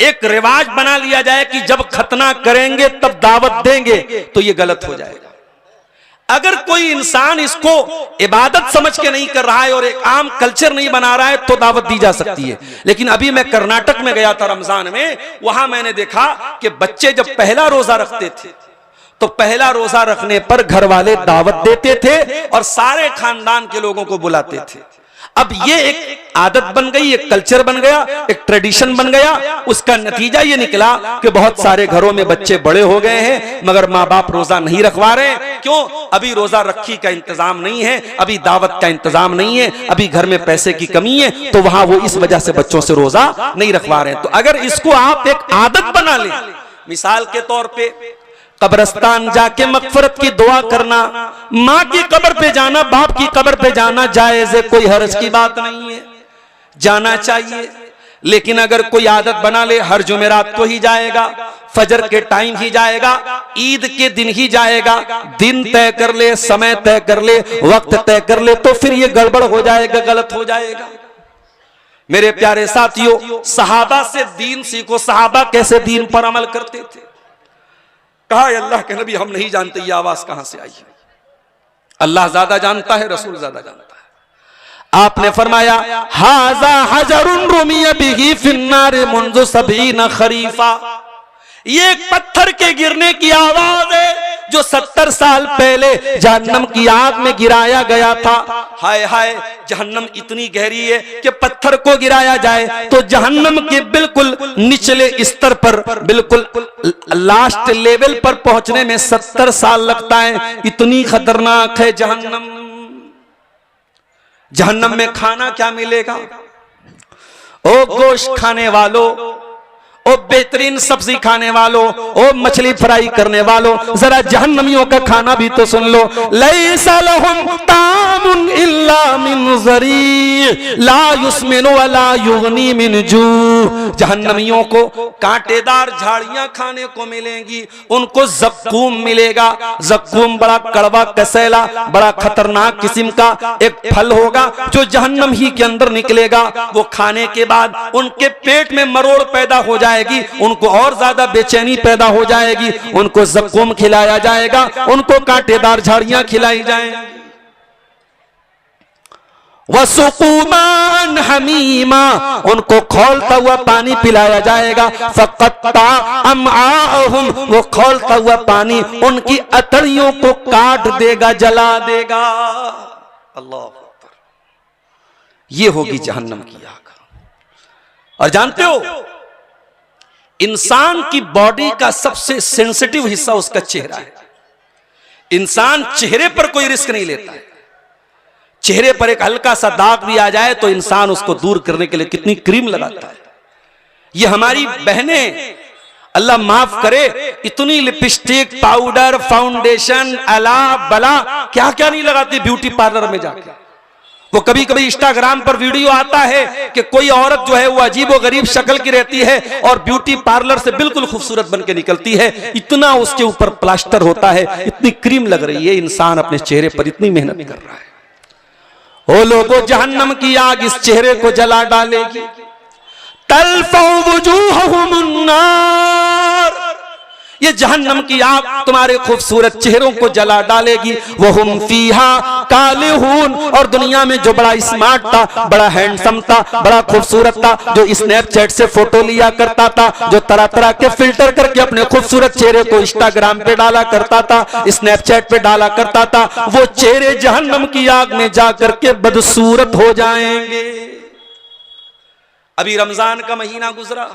एक रिवाज बना लिया जाए कि जब खतना करेंगे तब दावत देंगे, तो यह गलत हो जाएगा। अगर कोई इंसान इसको इबादत समझ के नहीं कर रहा है और एक आम कल्चर नहीं बना रहा है तो दावत दी जा सकती है। लेकिन अभी मैं कर्नाटक में गया था रमजान में, वहां मैंने देखा कि बच्चे जब पहला रोजा रखते थे तो पहला रोजा रखने पर घर वाले दावत देते थे और सारे खानदान के लोगों को बुलाते थे। अब ये एक आदत बन गई, एक कल्चर बन गया, एक ट्रेडिशन बन गया। उसका नतीजा ये निकला कि बहुत सारे घरों में बच्चे बड़े हो गए हैं मगर माँ बाप रोजा नहीं रखवा रहे। क्यों? अभी रोजा रखी का इंतजाम नहीं है, अभी दावत का इंतजाम नहीं है, अभी घर में पैसे की कमी है, तो वहां वो इस वजह से बच्चों से रोजा नहीं रखवा रहे हैं। तो अगर इसको आप एक आदत बना लें, मिसाल के तौर पे कब्रिस्तान जाके मगफरत की दुआ करना, माँ की कब्र पे जाना, बाप की कब्र पे जाना जायज है, कोई हर्ज की बात नहीं है, जाना चाहिए। लेकिन अगर कोई आदत बना ले हर जुमेरात को ही जाएगा, फजर के टाइम ही जाएगा, ईद के दिन ही जाएगा, दिन तय कर ले, समय तय कर ले, वक्त तय कर ले, तो फिर ये गड़बड़ हो जाएगा, गलत हो जाएगा। मेरे प्यारे साथियों, सहाबा से दीन सीखो। सहाबा कैसे दीन पर अमल करते थे? कहा अल्लाह के नबी, हम नहीं जानते ये आवाज कहां से आई है, अल्लाह ज्यादा जानता है, रसूल ज्यादा जानता है। आपने फरमाया हाजा हजरुन रुमिया बिही फिन्नारे मुंजु 70 खरीफा। ये एक पत्थर के गिरने की आवाज है जो 70 साल पहले जहन्नम की आग में गिराया गया था। हाय हाय, जहन्नम इतनी गहरी है कि पत्थर को गिराया जाए तो जहन्नम के बिल्कुल निचले स्तर पर, बिल्कुल लास्ट लेवल पर पहुंचने में 70 साल लगता है। इतनी खतरनाक है जहन्नम। जहन्नम में खाना क्या मिलेगा? ओ गोश्त खाने वालों, ओ बेहतरीन सब्जी खाने वालों, ओ मछली फ्राई करने वालों, जरा जहन्नमियों का खाना भी तो सुन लो। लैसा लहुम तामुन इल्ला मिन ज़री ला युस्मिनु वला युगनी मिन जू। जहन्नमियों को कांटेदार झाड़ियां खाने को मिलेंगी, उनको ज़क्कूम मिलेगा। ज़क्कूम बड़ा कड़वा कसैला, बड़ा खतरनाक किस्म का एक फल होगा जो जहन्नम ही के अंदर निकलेगा। वो खाने के बाद उनके पेट में मरोड़ पैदा हो जाए, उनको और ज्यादा बेचैनी पैदा हो जाएगी। उनको ज़क्कूम खिलाया जाएगा, उनको कांटेदार झाड़ियां खिलाई जाएंगी। वसुकुमान हमीमा, उनको खौलता हुआ पानी पिलाया जाएगा। फ़क़त्ता अमआहुम, वो खौलता हुआ पानी उनकी अतड़ियों को काट देगा, जला देगा। अल्लाह अकबर। ये होगी जहन्नम की आग। और जानते हो, इंसान की बॉडी का सबसे सेंसिटिव हिस्सा उसका चेहरा है। इंसान चेहरे पर कोई रिस्क नहीं लेता है। चेहरे पर एक हल्का सा दाग भी आ जाए तो इंसान उसको दूर करने के लिए कितनी क्रीम लगाता है। ये हमारी बहनें अल्लाह माफ करे, इतनी लिपस्टिक, पाउडर, फाउंडेशन, अला बला क्या क्या नहीं लगाती ब्यूटी पार्लर में जाके। वो कभी कभी इंस्टाग्राम पर वीडियो आता है कि कोई औरत जो है वो अजीब व गरीब शक्ल की रहती है और ब्यूटी पार्लर से बिल्कुल खूबसूरत बन के निकलती है। इतना उसके ऊपर प्लास्टर होता है, इतनी क्रीम लग रही है, इंसान अपने चेहरे पर इतनी मेहनत कर रहा है। ओ लोगों, जहन्नम की आग इस चेहरे को जला डालेगी। तल्फू वुजूहुहुमुन नार, ये जहन्नम की आग तुम्हारे खूबसूरत चेहरों को जला डालेगी। वहुम फीहा कालिहून, और दुनिया में जो बड़ा स्मार्ट था, बड़ा हैंडसम था, बड़ा खूबसूरत था, जो स्नैपचैट से फोटो लिया करता था, जो तरह तरह के फिल्टर करके अपने खूबसूरत चेहरे को इंस्टाग्राम पे डाला करता था, स्नैपचैट पे डाला करता था, वो चेहरे जहन्नम की आग में जाकर के बदसूरत हो जाएंगे। अभी रमजान का महीना गुजरा,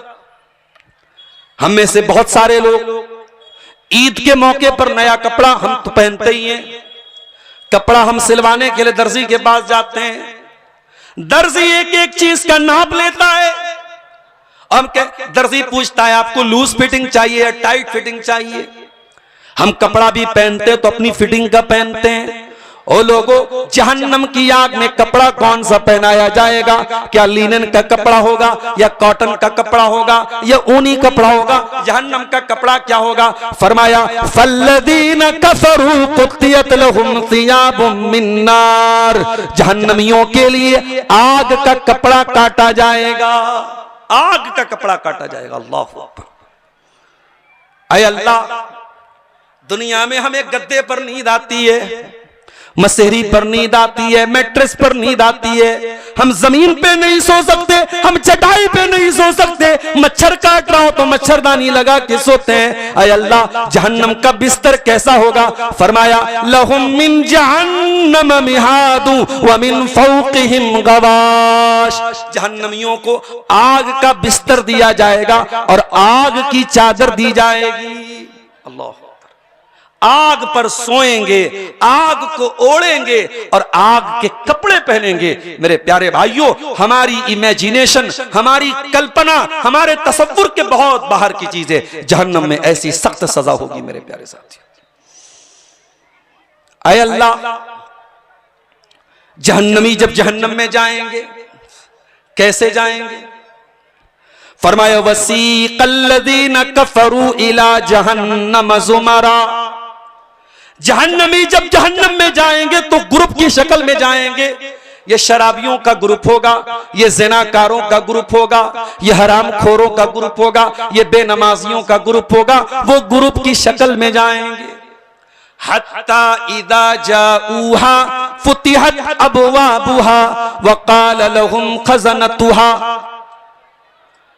हम में से बहुत सारे लोग ईद के मौके पर नया कपड़ा हम तो पहनते ही हैं। कपड़ा हम सिलवाने के लिए दर्जी के पास जाते हैं। दर्जी एक एक चीज का नाप लेता है। हम दर्जी पूछता है आपको लूज फिटिंग चाहिए या टाइट फिटिंग चाहिए। हम कपड़ा भी पहनते तो अपनी फिटिंग का पहनते हैं। ओ लोगों, जहन्नम की आग में कपड़ा कौन सा पहनाया जाएगा? क्या लिनन का कपड़ा होगा या कॉटन का कपड़ा होगा या ऊनी कपड़ा होगा? जहन्नम का कपड़ा क्या होगा? फरमाया फल्लदीन कफरू कुत्तियत लहुम सियाबुम मिन नार, जहन्नमियों के लिए आग का कपड़ा काटा जाएगा। आग का कपड़ा काटा जाएगा। अल्लाह अकबर। ऐ अल्लाह, दुनिया में हमें गद्दे पर नींद आती है, मसेरी पर नींद आती है, मैट्रेस पर नींद आती है, हम जमीन पे नहीं सो सकते, हम चटाई पे नहीं सो सकते, मच्छर काट रहा हो तो मच्छरदानी लगा के सोते हैं। ऐ अल्लाह, जहन्नम का बिस्तर कैसा होगा? फरमाया लहुम मिन जहन्नम मिहादु व मिन फौकिहिम गवाश, जहन्नमियों को आग का बिस्तर दिया जाएगा और आग की चादर दी जाएगी। अल्लाह, आग पर सोएंगे, आग को ओढ़ेंगे और आग के कपड़े पहनेंगे। मेरे प्यारे भाइयों, हमारी इमेजिनेशन, हमारी कल्पना, हमारे तसव्वुर के बहुत बाहर की चीजें। जहन्नम में ऐसी सख्त सजा होगी मेरे प्यारे साथियों। ऐ अल्लाह, जहन्नमी जब जहन्नम में जाएंगे कैसे जाएंगे? फरमाया वसीक़ल्लज़ीना कफ़रू इला जहन्नम ज़ुमरा, जहन्नमी जब जहन्नम में जाएंगे तो ग्रुप की शक्ल में जाएंगे। ये शराबियों का ग्रुप होगा, ये ज़िनाकारों का ग्रुप होगा, ये हरामखोरों का ग्रुप होगा, ये बेनमाजियों का ग्रुप होगा। वो ग्रुप की शक्ल में जाएंगे। हत्ता इदा जाऊहा फुतिहत अबवाबुहा व क़ाल लहुम खज़नतुहा,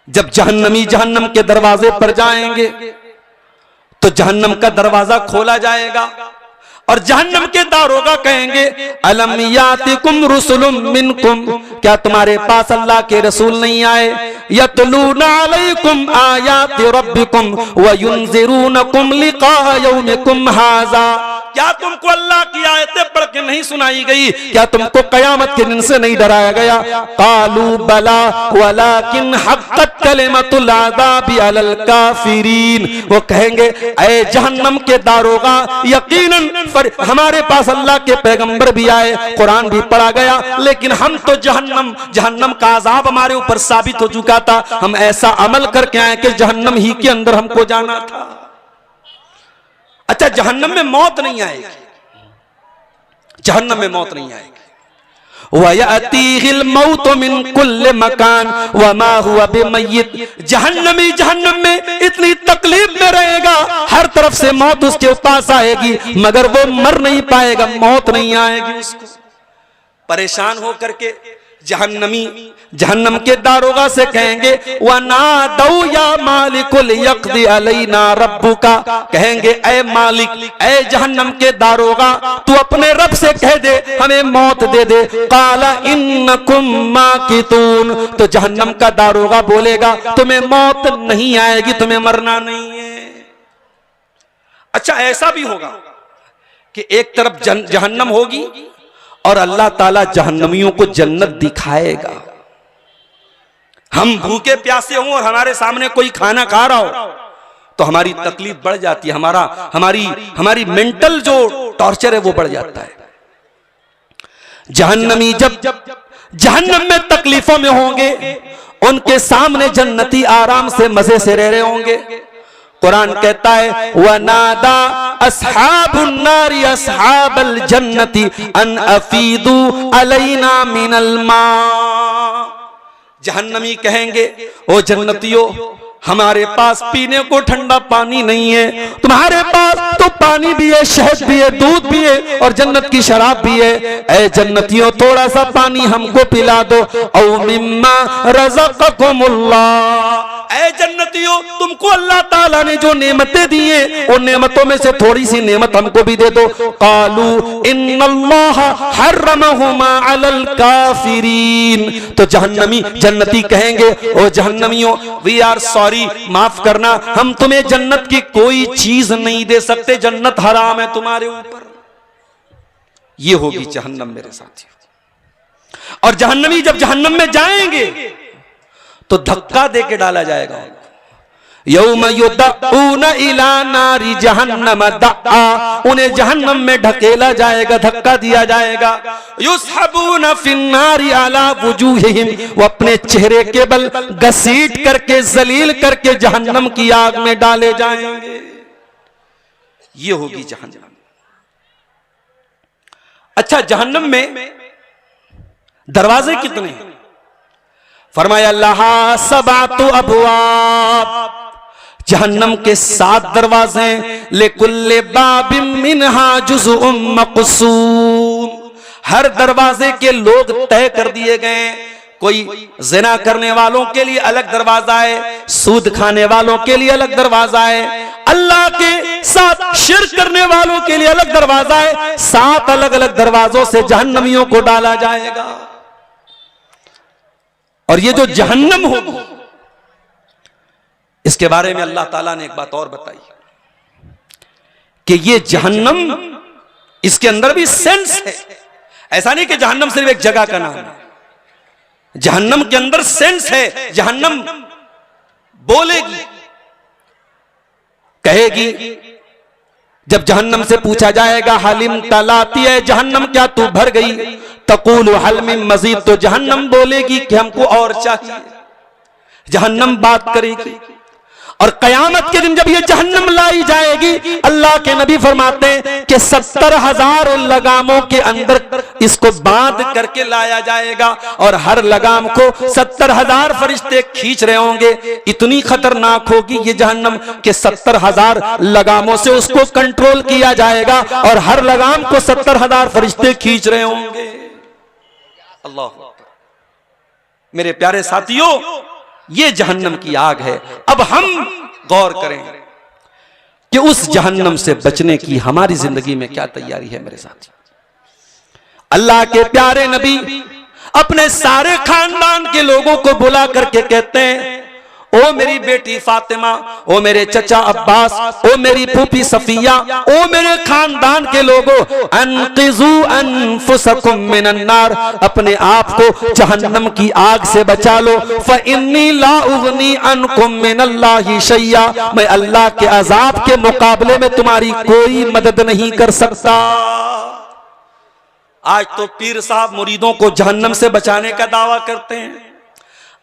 जब जहन्नमी जहन्नम के दरवाजे पर जाएंगे तो जहन्नम का दरवाजा खोला जाएगा और जहन्नम के दारोगा कहेंगे अलम यातिकुम रुसुलुम मिनकुम, क्या तुम्हारे पास अल्लाह के रसूल नहीं आए? यतलूना अलैकुम आयाति रब्बिकुम व युनज़िरूनकुम लिक़ा यौमिकुम हाज़ा, क्या तुमको अल्लाह की आयतें पढ़ के नहीं सुनाई गई? क्या तुमको कयामत के दिन से नहीं डराया गया? कालू बला वलाकिन हक़्क़त कलिमतुल अज़ाबि अलल काफ़िरीन, वो कहेंगे ऐ जहन्नम के दारोगा, यकीनन हमारे पास अल्लाह के पैगंबर भी आए, कुरान भी पढ़ा गया, लेकिन हम तो जहन्नम का अज़ाब हमारे ऊपर साबित हो चुका था। हम ऐसा अमल करके आए कि जहन्नम ही के अंदर हमको जाना था। अच्छा, जहन्नम में मौत नहीं आएगी, जहन्नम में मौत नहीं आएगी। वयअतीहिल मौत मिन कुल्ल मकान वमा हुवा बिमय्यित, जहन्नमी जहन्नम में इतनी तकलीफ में रहेगा, हर तरफ से मौत उसके पास आएगी, मगर वो मर नहीं पाएगा, मौत नहीं आएगी उसको। परेशान हो करके जहन्नमी जहन्नम के दारोगा से कहेंगे वनादौ या मालिकुल यक़दी अलैना रब्बुका, कहेंगे ऐ मालिक, ऐ जहन्नम के दारोगा, तू अपने रब से कह दे हमें मौत दे दे। काला इन्नकुम माकितून, तो जहन्नम का दारोगा बोलेगा तुम्हें मौत नहीं आएगी, तुम्हें मरना नहीं है। अच्छा, ऐसा भी होगा कि एक तरफ जहन्नम होगी और अल्लाह ताला जहन्नमियों को जन्नत दिखाएगा। हम भूखे प्यासे हों और हमारे सामने कोई खाना खा रहा हो तो हमारी तकलीफ बढ़ जाती है, हमारी मेंटल जो टॉर्चर है वो बढ़ जाता है। जहन्नमी जब जहन्नम में तकलीफों में होंगे, उनके सामने जन्नती आराम से मजे से रह रहे होंगे। कुरान कहता है वनादा अस्हाबुन नारी अस्हाबल जन्नती अन अफीदू अलैना मिनल मा। जहन्नमी कहेंगे ओ जन्नतियों, हमारे पास पीने को ठंडा पानी नहीं है, तुम्हारे पास तो पानी भी है, शहद भी है, दूध भी है और जन्नत की शराब भी है। ऐ जन्नतियों, थोड़ा सा पानी हमको पिला दो। औ मिम्मा रज़क़कुमुल्लाह, ऐ जन्नतियों, तुमको अल्लाह ताला ने जो नेमतें दी हैं, उन नेमतों में से थोड़ी सी नेमत हमको भी दे दो। कालू इन्नल्लाह हर्रमहुमा अलल काफिरीन। तो जहन्नमी जन्नती कहेंगे ओ जहन्नमियों, वी आर सॉरी, माफ करना, हम तुम्हें जन्नत की कोई चीज नहीं दे सकते, जन्नत हराम है तुम्हारे ऊपर। ये होगी जहन्नम मेरे साथियों। और जहन्नमी जब जहन्नम में जाएंगे तो धक्का दे के डाला जाएगा। यौम युदऊना इला नारी जहन्नम दआ, उन्हें जहन्नम में ढकेला जाएगा, धक्का दिया जाएगा। युसहबूना फिन्नारी अला वुजूहिहिम, वो अपने चेहरे के बल घसीट करके जलील करके जहन्नम की आग में डाले जाएंगे। ये होगी जहन्नम। अच्छा, जहन्नम में दरवाजे कितने हैं? फरमाया लहा सबातु अबवाब, जहन्नम के 7 दरवाजे, लिकुल्ले बाबिम मिनहा जुज़उम मक़सूम, हर दरवाजे के लोग तय कर दिए गए। कोई ज़िना करने वालों के लिए अलग दरवाजा है, सूद खाने वालों के लिए अलग दरवाजा है, अल्लाह के साथ शिर्क करने वालों के लिए अलग दरवाजा है। 7 अलग अलग दरवाजों से जहन्नमियों को डाला जाएगा। और ये जो जहन्नम होगी, इसके बारे में अल्लाह ताला ने एक बात और बताई कि ये जहन्नम, इसके अंदर भी सेंस है। ऐसा नहीं कि जहन्नम सिर्फ एक जगह का नाम है, जहन्नम के अंदर सेंस है। जहन्नम बोलेगी, कहेगी, जब जहन्नम से पूछा जाएगा हलिम तलाती है जहन्नम, क्या तू भर गई? तकूल हल मिन मजीद, तो जहन्नम बोलेगी कि हमको और चाहिए। जहन्नम बात करेगी। और कयामत के दिन जब ये जहन्नम लाई जाएगी, अल्लाह के नबी फरमाते हैं कि 70,000 लगामों के अंदर इसको बांध करके लाया जाएगा और हर लगाम को 70,000 फरिश्ते खींच रहे होंगे। इतनी खतरनाक होगी ये जहन्नम कि 70,000 लगामों से उसको कंट्रोल किया जाएगा और हर लगाम को 70,000 फरिश्ते खींच रहे होंगे। अल्लाह, मेरे प्यारे साथियों, ये जहन्नम की आग है। अब हम गौर करें कि उस जहन्नम से बचने की हमारी जिंदगी में क्या तैयारी है मेरे साथी। अल्लाह के प्यारे नबी अपने सारे खानदान के लोगों को बुला करके कहते हैं, ओ मेरी बेटी फातिमा, ओ मेरे चचा अब्बास, ओ मेरी फूफी सफिया, ओ मेरे खानदान के लोगों, अनक़िज़ू अनफुसकुम मिनन नार, अपने आप को जहन्नम की आग से बचा लो। फ़इन्नी ला उग़नी अनकुम मिनल्लाहि शैया, मैं अल्लाह के अज़ाब के मुकाबले में तुम्हारी कोई मदद नहीं कर सकता। आज तो पीर साहब मुरीदों को जहन्नम से बचाने का दावा करते हैं।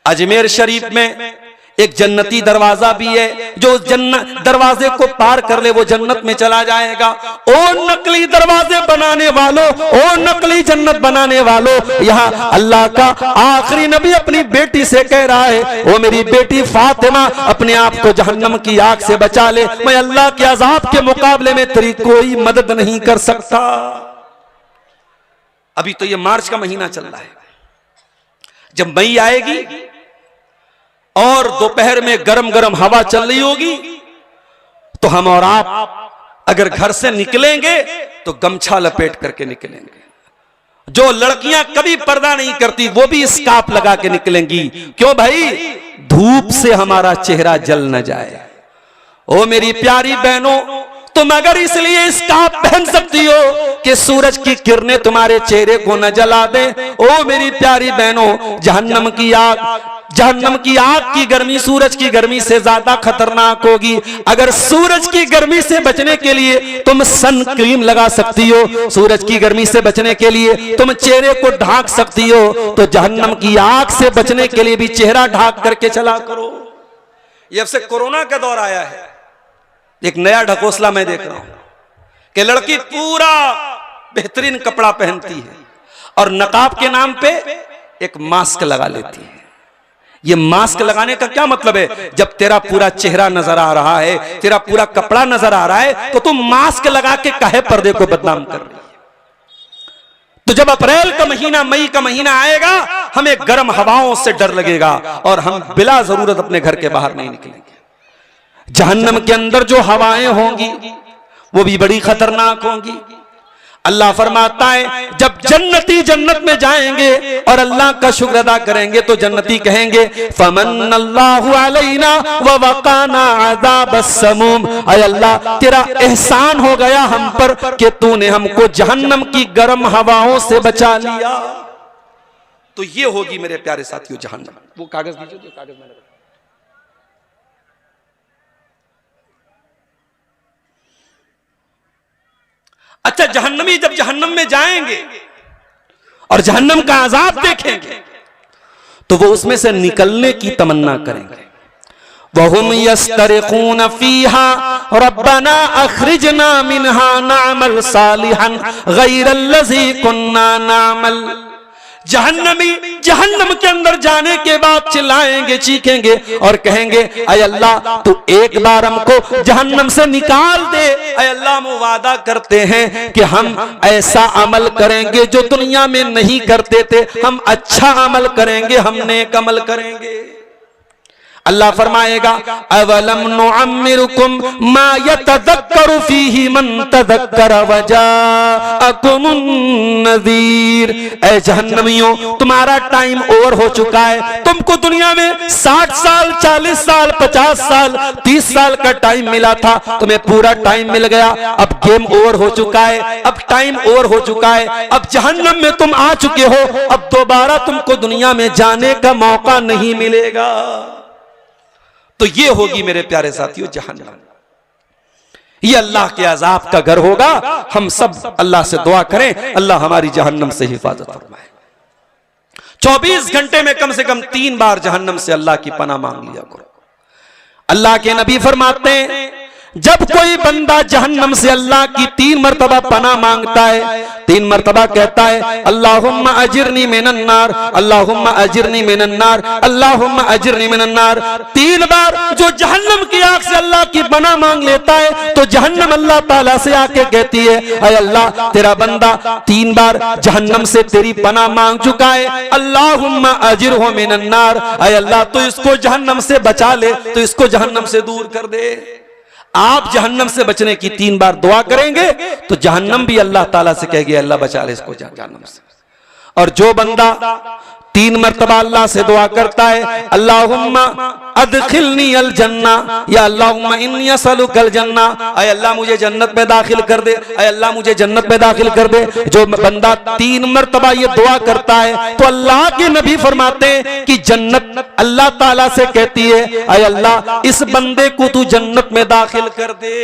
अजमेर शरीफ में एक जन्नती दरवाजा भी है, जो जन्नत दरवाजे को पार कर ले वो जन्नत में चला जाएगा। ओ नकली दरवाजे बनाने वालों, ओ नकली जन्नत बनाने वालों, यहाँ अल्लाह का आखिरी नबी अपनी बेटी से कह रहा है, ओ मेरी बेटी फातिमा, अपने आप को जहन्नम की आग से बचा ले, मैं अल्लाह के अजाब के मुकाबले में तेरी कोई मदद नहीं कर सकता। अभी तो ये मार्च का महीना चल रहा है, जब मई आएगी और दोपहर में गरम गरम हवा चल रही होगी, तो हम और आप अगर घर से निकलेंगे तो गमछा लपेट करके निकलेंगे। जो लड़कियां कभी पर्दा नहीं करती वो भी स्कार्फ लगा के निकलेंगी। क्यों भाई? धूप से हमारा चेहरा जल न जाए। ओ मेरी प्यारी बहनों, तुम अगर इसलिए स्कार्फ पहन सकती हो कि सूरज की किरणें तुम्हारे चेहरे को न जला दे। ओ मेरी प्यारी बहनों, जहन्नम की आग की गर्मी सूरज की गर्मी से ज्यादा खतरनाक होगी। अगर सूरज की गर्मी से बचने के लिए तुम सन क्रीम लगा सकती हो, सूरज की गर्मी से बचने के लिए तुम चेहरे को ढांक सकती हो, तो जहन्नम की आग से बचने के लिए भी चेहरा ढांक करके चला करो। जब से कोरोना का दौर आया है, एक नया ढकोसला मैं देख रहा हूं कि लड़की पूरा बेहतरीन कपड़ा पहनती है और नकाब के नाम पे एक मास्क लगा लेती है। ये मास्क लगाने का क्या मतलब है? जब तेरा पूरा चेहरा नजर आ रहा है, तेरा पूरा कपड़ा नजर आ रहा है, तो तुम मास्क लगा के काहे पर्दे को बदनाम कर रही है? तो जब अप्रैल का महीना, मई का महीना आएगा, हमें गर्म हवाओं से डर लगेगा और हम बिला जरूरत अपने घर के बाहर नहीं निकलेंगे। जहन्नम के अंदर जो हवाएं होंगी वो भी बड़ी खतरनाक होंगी। अल्लाह फरमाता है जब जन्नती जन्नत में जाएंगे और अल्लाह का शुक्र अदा करेंगे तो जन्नती कहेंगे फमन्नल्लाहु अलैना व वकाना अज़ाबस समूम। ऐ अल्लाह, तेरा एहसान हो गया हम पर कि तूने हमको जहन्नम की गर्म हवाओं से बचा लिया। तो ये होगी मेरे प्यारे साथियों जहन्नम। वो कागज दीजिए, जो कागज मैंने रखा। अच्छा, जहन्नमी जब जहन्नम में जाएंगे और जहन्नम का अजाब देखेंगे तो वो उसमें से निकलने की तमन्ना करेंगे। वहुम यस्तरिखून फीहा रब्बना अखरिजना मिनहा नअमल सालिहन गैरल्लज़ी कुन्ना नअमल। जहन्नमी जहन्नम के अंदर जाने के बाद चिल्लाएंगे, चीखेंगे और कहेंगे ऐ अल्लाह, तू एक बार हमको जहन्नम से निकाल दे। ऐ अल्लाह, हम वादा करते हैं कि हम ऐसा अमल करेंगे जो दुनिया में नहीं करते थे। हम अच्छा अमल करेंगे, हम नेक अमल करेंगे। अल्लाह फरमाएगा अवलम नुअम्मिरुकुम मा यतज़क्करु फीही मन तज़क्कर वजाअकुमुन नज़ीर। ऐ जहन्नमियों, तुम्हारा टाइम ओवर हो चुका है। तुमको दुनिया में 60 साल, 40 साल, 50 साल, 30 साल का टाइम मिला था, तुम्हें पूरा टाइम मिल गया। अब गेम ओवर हो चुका है, अब टाइम ओवर हो चुका है। अब जहन्नम में तुम आ चुके हो, अब दोबारा तुमको दुनिया में जाने का मौका नहीं मिलेगा। तो ये होगी मेरे प्यारे साथियों जहन्नम। ये अल्लाह के अजाब का घर होगा। हम सब अल्लाह से दुआ करें अल्लाह हमारी जहन्नम से हिफाजत फरमाए। 24 घंटे में कम से कम 3 बार जहन्नम से अल्लाह की पनाह मांग लिया करो। अल्लाह के नबी फरमाते हैं जब कोई बंदा जहन्नम से अल्लाह की 3 मरतबा पनाह मांगता है, 3 मरतबा कहता है अल्लाहुम्मा अजिरनी मिनन नार, अल्लाहुम्मा अजिरनी मिनन नार, अल्लाहुम्मा अजिरनी मिनन नार। 3 बार जो जहन्नम की आग से अल्लाह की पनाह मांग लेता है तो जहन्नम अल्लाह ताला से आके कहती है ऐ अल्लाह, तेरा बंदा 3 बार जहन्नम से तेरी पनाह मांग चुका है, अल्लाहुम्मा अजिरहु मिनन नार। ऐ अल्लाह, तो इसको जहन्नम से बचा ले, तो इसको जहन्नम से दूर कर दे। आप जहन्नम से बचने की 3 बार दुआ करेंगे तो जहन्नम भी अल्लाह ताला से कहेगी अल्लाह बचा ले इसको जहन्नम से। और जो बंदा 3 मरतबा अल्लाह से दुआ करता है अल्लाहुम्मा अदखिलनी अल जन्ना या अल्लाहुम्मा इन्नी असअलुकल जन्ना, ऐ अल्लाह मुझे जन्नत में दाखिल कर दे, ऐ अल्लाह मुझे जन्नत में दाखिल कर दे। जो बंदा 3 मरतबा ये दुआ करता है तो अल्लाह के नबी फरमाते हैं कि जन्नत अल्लाह ताला से कहती है ऐ अल्लाह, इस बंदे को तू जन्नत में दाखिल कर दे।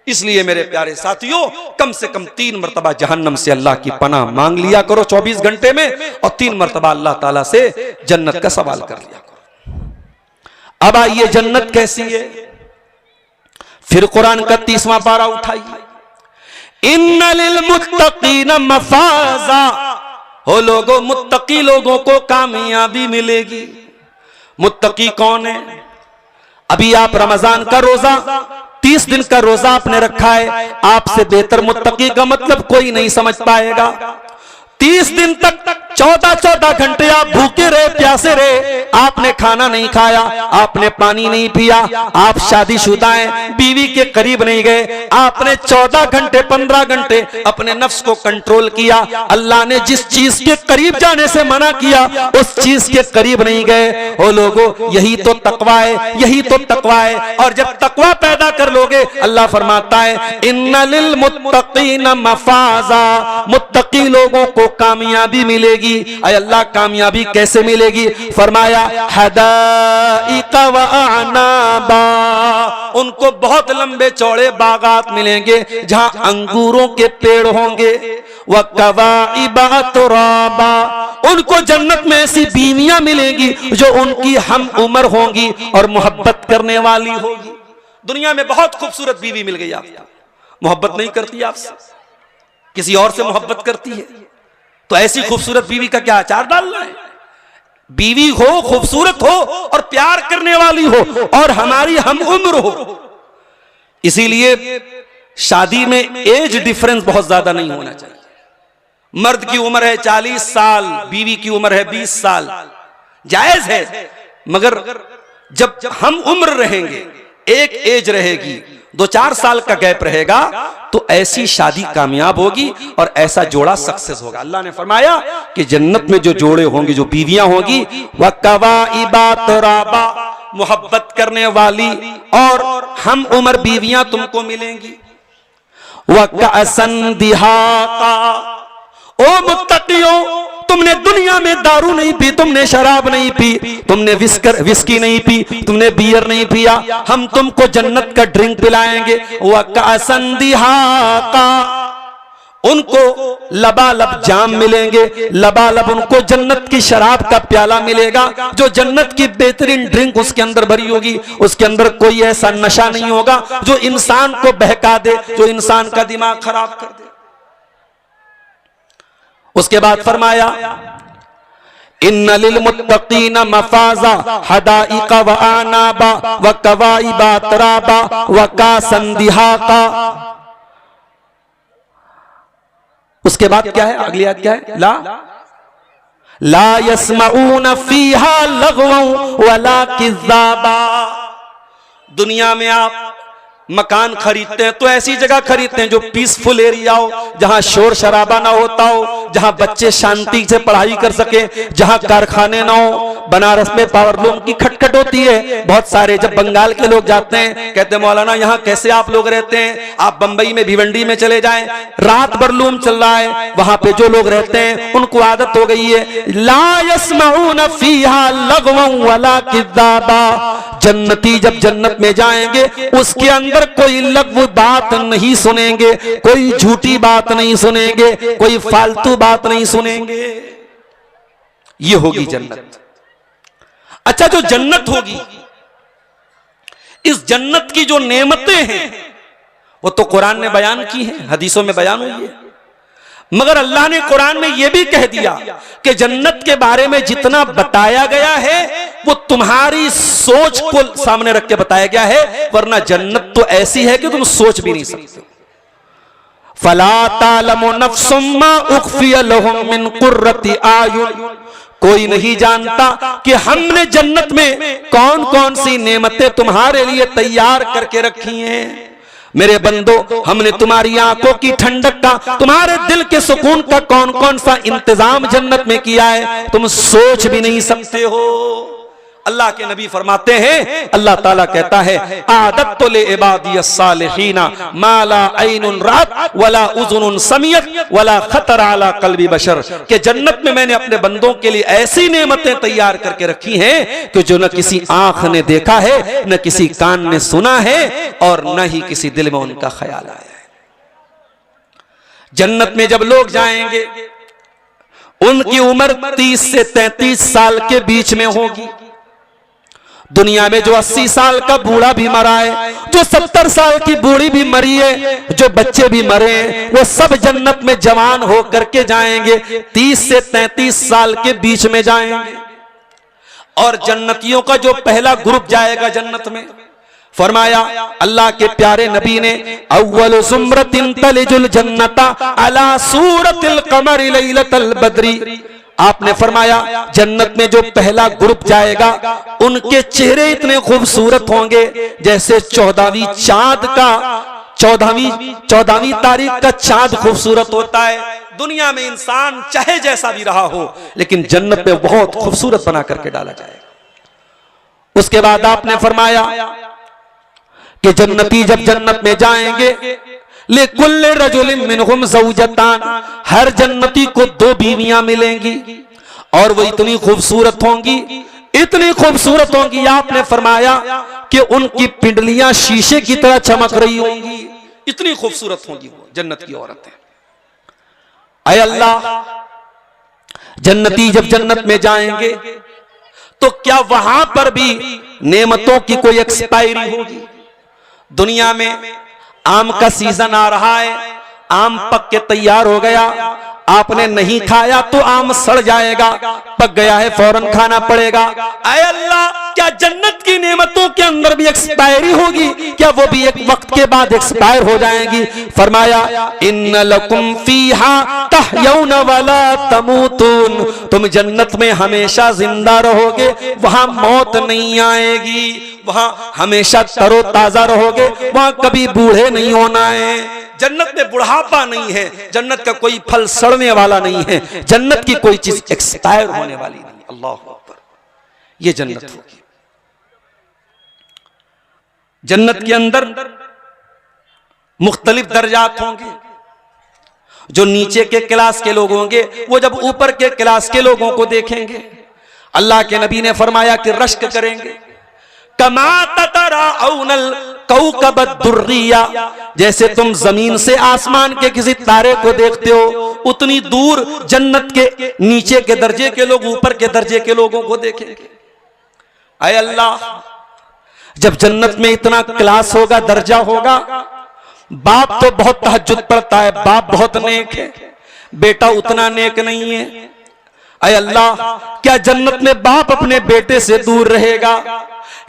इसलिए मेरे प्यारे साथियों कम से कम 3 मरतबा जहन्नम से अल्लाह की पनाह मांग लिया करो 24 घंटे में, और 3 मरतबा अल्लाह ताला से जन्नत का सवाल कर लिया करो। अब आइए जन्नत कैसी है, फिर कुरान का 30वां पारा उठाइए। इन्ना लिल मुत्तकीना मफाजा, हो लोगों, मुत्तकी लोगों को कामयाबी मिलेगी। मुत्तकी कौन है? अभी आप रमजान का रोजा 30 दिन का रोजा आपने रखा है, आपसे बेहतर मुत्तकी का मतलब कोई नहीं समझ पाएगा। 30 दिन तक 14-14 घंटे आप भूखे रहे, प्यासे रहे, आपने खाना नहीं खाया, आपने पानी नहीं पिया, आप शादीशुदा हैं, बीवी के करीब नहीं गए, आपने 14 घंटे 15 घंटे अपने नफ्स को कंट्रोल किया। अल्लाह ने जिस चीज के करीब जाने से मना किया उस चीज के करीब नहीं गए। ओ लोगों, यही तो तकवा है, यही तो तकवा है। और जब तकवा पैदा कर लोगे, अल्लाह फरमाता है इन्ना लिल मुत्तकीन मफाजा, मुत्तकी लोगों को कामयाबी मिलेगी। अय अल्लाह, कामयाबी कैसे मिलेगी? फरमाया हदाइका व अनाबा, उनको बहुत लंबे चौड़े बागात मिलेंगे जहां अंगूरों के पेड़ होंगे। व कवाइबा तुराबा, उनको जन्नत में ऐसी बीवियां मिलेंगी जो उनकी हम उम्र होंगी और मोहब्बत करने वाली होगी। दुनिया में बहुत खूबसूरत बीवी मिल गई आपको, मोहब्बत नहीं करती आपसे, किसी और से मोहब्बत करती है, तो ऐसी खूबसूरत बीवी का क्या अचार डालना है? बीवी हो, खूबसूरत हो और प्यार करने वाली हो और हमारी हम उम्र हो। इसीलिए शादी में एज डिफरेंस बहुत ज्यादा नहीं होना चाहिए। मर्द की उम्र है 40 साल, बीवी की उम्र है 20 साल, जायज है। मगर जब हम उम्र रहेंगे, एक एज रहेगी, 2-4 साल का गैप रहेगा, तो ऐसी शादी कामयाब होगी और ऐसा जोड़ा सक्सेस होगा। अल्लाह ने फरमाया कि जन्नत में जो जोड़े होंगे, जो बीवियां होंगी, वह कवाइबा तुराबा, मोहब्बत करने वाली और हम उम्र बीवियां तुमको मिलेंगी। वह कअसन दिहाका, ओ मुत्तकियों, तुमने दुनिया में दारू नहीं पी, तुमने शराब नहीं पी, तुमने विस्की नहीं पी, तुमने बियर नहीं पिया, हम तुमको जन्नत का ड्रिंक पिलाएंगे। वह कअसन दिहाका, उनको लबालब जाम मिलेंगे, लबालब उनको जन्नत की शराब का प्याला मिलेगा, जो जन्नत की बेहतरीन ड्रिंक उसके अंदर भरी होगी। उसके अंदर कोई ऐसा नशा नहीं होगा जो इंसान को बहका दे, जो इंसान का दिमाग खराब कर दे। उसके बाद फरमाया इन्ना लिल मुत्तकीन मफाजा हदाइका व अनाबा व कवाइबा तराबा व कासन दिहाका। उसके बाद क्या है? अगली आयत क्या है? ला यस्माऊन फीहा लगवन वला किज़्ज़ाबा। दुनिया में आप मकान खरीदते हैं तो ऐसी जगह खरीदते हैं जो पीसफुल एरिया हो, जहां शोर शराबा ना होता हो, जहां बच्चे शांति से पढ़ाई कर सके, जहां कारखाने ना हो। बनारस में पावरलूम की खटखट होती है बहुत सारे। जब बंगाल के लोग जाते हैं, कहते हैं मौलाना यहाँ कैसे आप लोग रहते हैं? आप बंबई में भिवंडी में चले जाएं, रात भर लूम चल रहा है, वहां पे जो लोग रहते हैं उनको आदत हो गई है। ला यस्माऊन फीहा लगवन वला किज़्ज़ाबा, जन्नती जब जन्नत में जाएंगे उसके अंदर कोई लग़्व बात नहीं सुनेंगे, कोई झूठी बात नहीं सुनेंगे, कोई फालतू बात नहीं सुनेंगे। ये होगी जन्नत। अच्छा, जो जन्नत होगी, इस जन्नत की जो नेमतें हैं वो तो कुरान ने बयान की हैं, हदीसों में बयान हुई है। मगर अल्लाह ने कुरान में यह भी कह दिया कि जन्नत के बारे में जितना बताया गया है वो तुम्हारी सोच को सामने रख के बताया गया है, वरना जन्नत तो ऐसी है कि तुम सोच भी नहीं सकते। फला तालमु नफ्सुम मा उख्फिया लहुम मिन कुर्रति आयुन, कोई नहीं जानता कि हमने जन्नत में कौन कौन सी नेमतें तुम्हारे लिए तैयार करके रखी हैं। मेरे बंदो, हमने तुम्हारी आंखों की ठंडक का, तुम्हारे दिल के सुकून का कौन कौन सा इंतजाम जन्नत में किया है, तुम सोच भी नहीं सकते हो। अल्लाह के नबी फरमाते हैं, अल्लाह ताला कहता है आदत तो ले इबादी सालिहीना माला ऐनुन रात वला उज़ुनुन समियत वला खतर अला कल्बी बशर, कि जन्नत में मैंने अपने बंदों के लिए ऐसी नेमतें तैयार करके रखी हैं कि जो न किसी आंख ने देखा है, न किसी कान ने सुना है और न ही किसी दिल में उनका ख्याल आया है। जन्नत में जब लोग जाएंगे उनकी उम्र 30 से 33 साल के बीच में होगी। दुनिया में जो 80 साल का बूढ़ा भी मरा है, जो 70 साल की बूढ़ी भी मरी है, जो बच्चे भी मरे हैं, वो सब जन्नत में जवान होकर के जाएंगे, 30 से 33 साल के बीच में जाएंगे। और जन्नतियों का जो पहला ग्रुप जाएगा जन्नत में, फरमाया अल्लाह के प्यारे नबी ने अव्वल ज़ुमरतिन तलिजुल जन्नता अला सूरतिल कमर लैलतल बद्री, आपने फरमाया जन्नत में जो पहला ग्रुप जाएगा उनके चेहरे इतने खूबसूरत होंगे जैसे 14वीं चांद का 14वीं तारीख का चांद खूबसूरत होता है। दुनिया में इंसान चाहे जैसा भी रहा हो लेकिन जन्नत में बहुत खूबसूरत बना करके डाला जाएगा। उसके बाद आपने फरमाया कि जन्नती जब जन्नत में जाएंगे लिकुल्लि रजुलिन मिनहुम ज़ौजतान, हर जन्नती को 2 बीवियां मिलेंगी और वो इतनी खूबसूरत होंगी, इतनी खूबसूरत होंगी। आपने फरमाया कि उनकी पिंडलियां शीशे की तरह चमक रही होंगी, इतनी खूबसूरत होंगी वो जन्नत की औरतें। ऐ अल्लाह, जन्नती जब जन्नत में जाएंगे तो क्या वहां पर भी नेमतों की कोई एक्सपायरी होगी? दुनिया में आम का सीजन आ रहा है, आम पक के तैयार हो गया, आपने नहीं खाया तो आम सड़ जाएगा, पक गया है फौरन खाना पड़ेगा। ऐ अल्लाह, क्या जन्नत की नेमतों के अंदर भी एक्सपायरी होगी? क्या वो भी एक वक्त के बाद एक्सपायर हो जाएंगी? फरमाया इन्न लकुम फीहा तहयौन वला तमूतून, तुम जन्नत में हमेशा जिंदा रहोगे, वहां मौत नहीं आएगी, वहां हमेशा तरोताजा रहोगे, वहां कभी बूढ़े नहीं होना है। जन्नत में बुढ़ापा नहीं है, जन्नत का कोई फल सड़ने वाला नहीं है, जन्नत की कोई चीज एक्सपायर होने वाली नहीं। अल्लाह अकबर, ये जन्नत होगी। जन्नत के अंदर मुख्तलिफ दर्जात होंगे। जो नीचे के क्लास के लोग होंगे वो जब ऊपर के क्लास के लोगों को देखेंगे, अल्लाह के नबी ने फरमाया कि रश्क करेंगे, कमा ततराउनल कौकबद दुर्रिया, जैसे तुम जमीन से आसमान के किसी तारे को देखते हो उतनी दूर जन्नत के नीचे के दर्जे के लोग ऊपर के दर्जे के लोगों को देखेंगे। ऐ अल्लाह, जब जन्नत में इतना क्लास होगा, दर्जा होगा, बाप तो बहुत तहज्जुद पढ़ता है, बाप बहुत नेक है, बेटा उतना नेक नहीं है। ऐ अल्लाह, क्या जन्नत में बाप अपने बेटे से दूर रहेगा?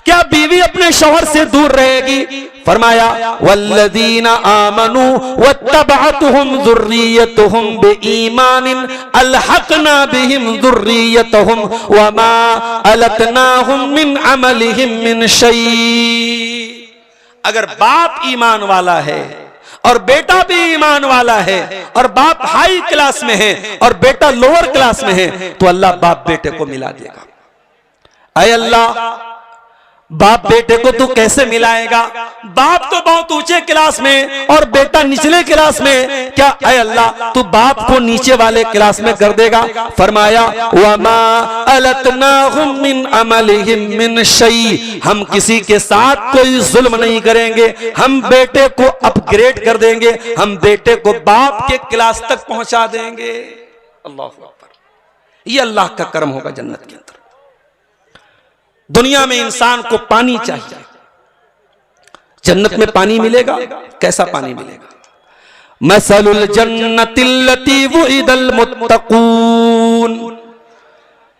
क्या बीवी अपने शौहर से दूर रहेगी? फरमाया वल्लदीना आमनू वत्तबअतहुम ज़ुर्रिय्यतुहुम बिईमानिन अलहक़ना बिहिम ज़ुर्रिय्यतहुम वमा अलतनाहुम मिन अमलिहिम मिन शै। अगर बाप ईमान वाला है और बेटा भी ईमान वाला है और बाप हाई क्लास में है और बेटा लोअर क्लास में है तो अल्लाह बाप बेटे को मिला देगा। ऐ अल्लाह, बाप बेटे को तू कैसे मिलाएगा? बाप तो बहुत ऊंचे क्लास में और बेटा निचले क्लास में, क्या ऐ अल्लाह तू बाप को नीचे वाले क्लास में कर देगा? फरमाया वमा अलतनाहुम मिन अमलिहिम मिन शै, हम किसी के साथ कोई जुल्म नहीं करेंगे, हम बेटे को अपग्रेड कर देंगे, हम बेटे को बाप के क्लास तक पहुंचा देंगे। अल्लाह अकबर, ये अल्लाह का करम होगा जन्नत के अंदर। दुनिया में इंसान को पानी चाहिए, जन्नत में पानी मिलेगा। कैसा पानी मिलेगा? मसलुल जन्नतिल्लती वुइदल मुत्तकून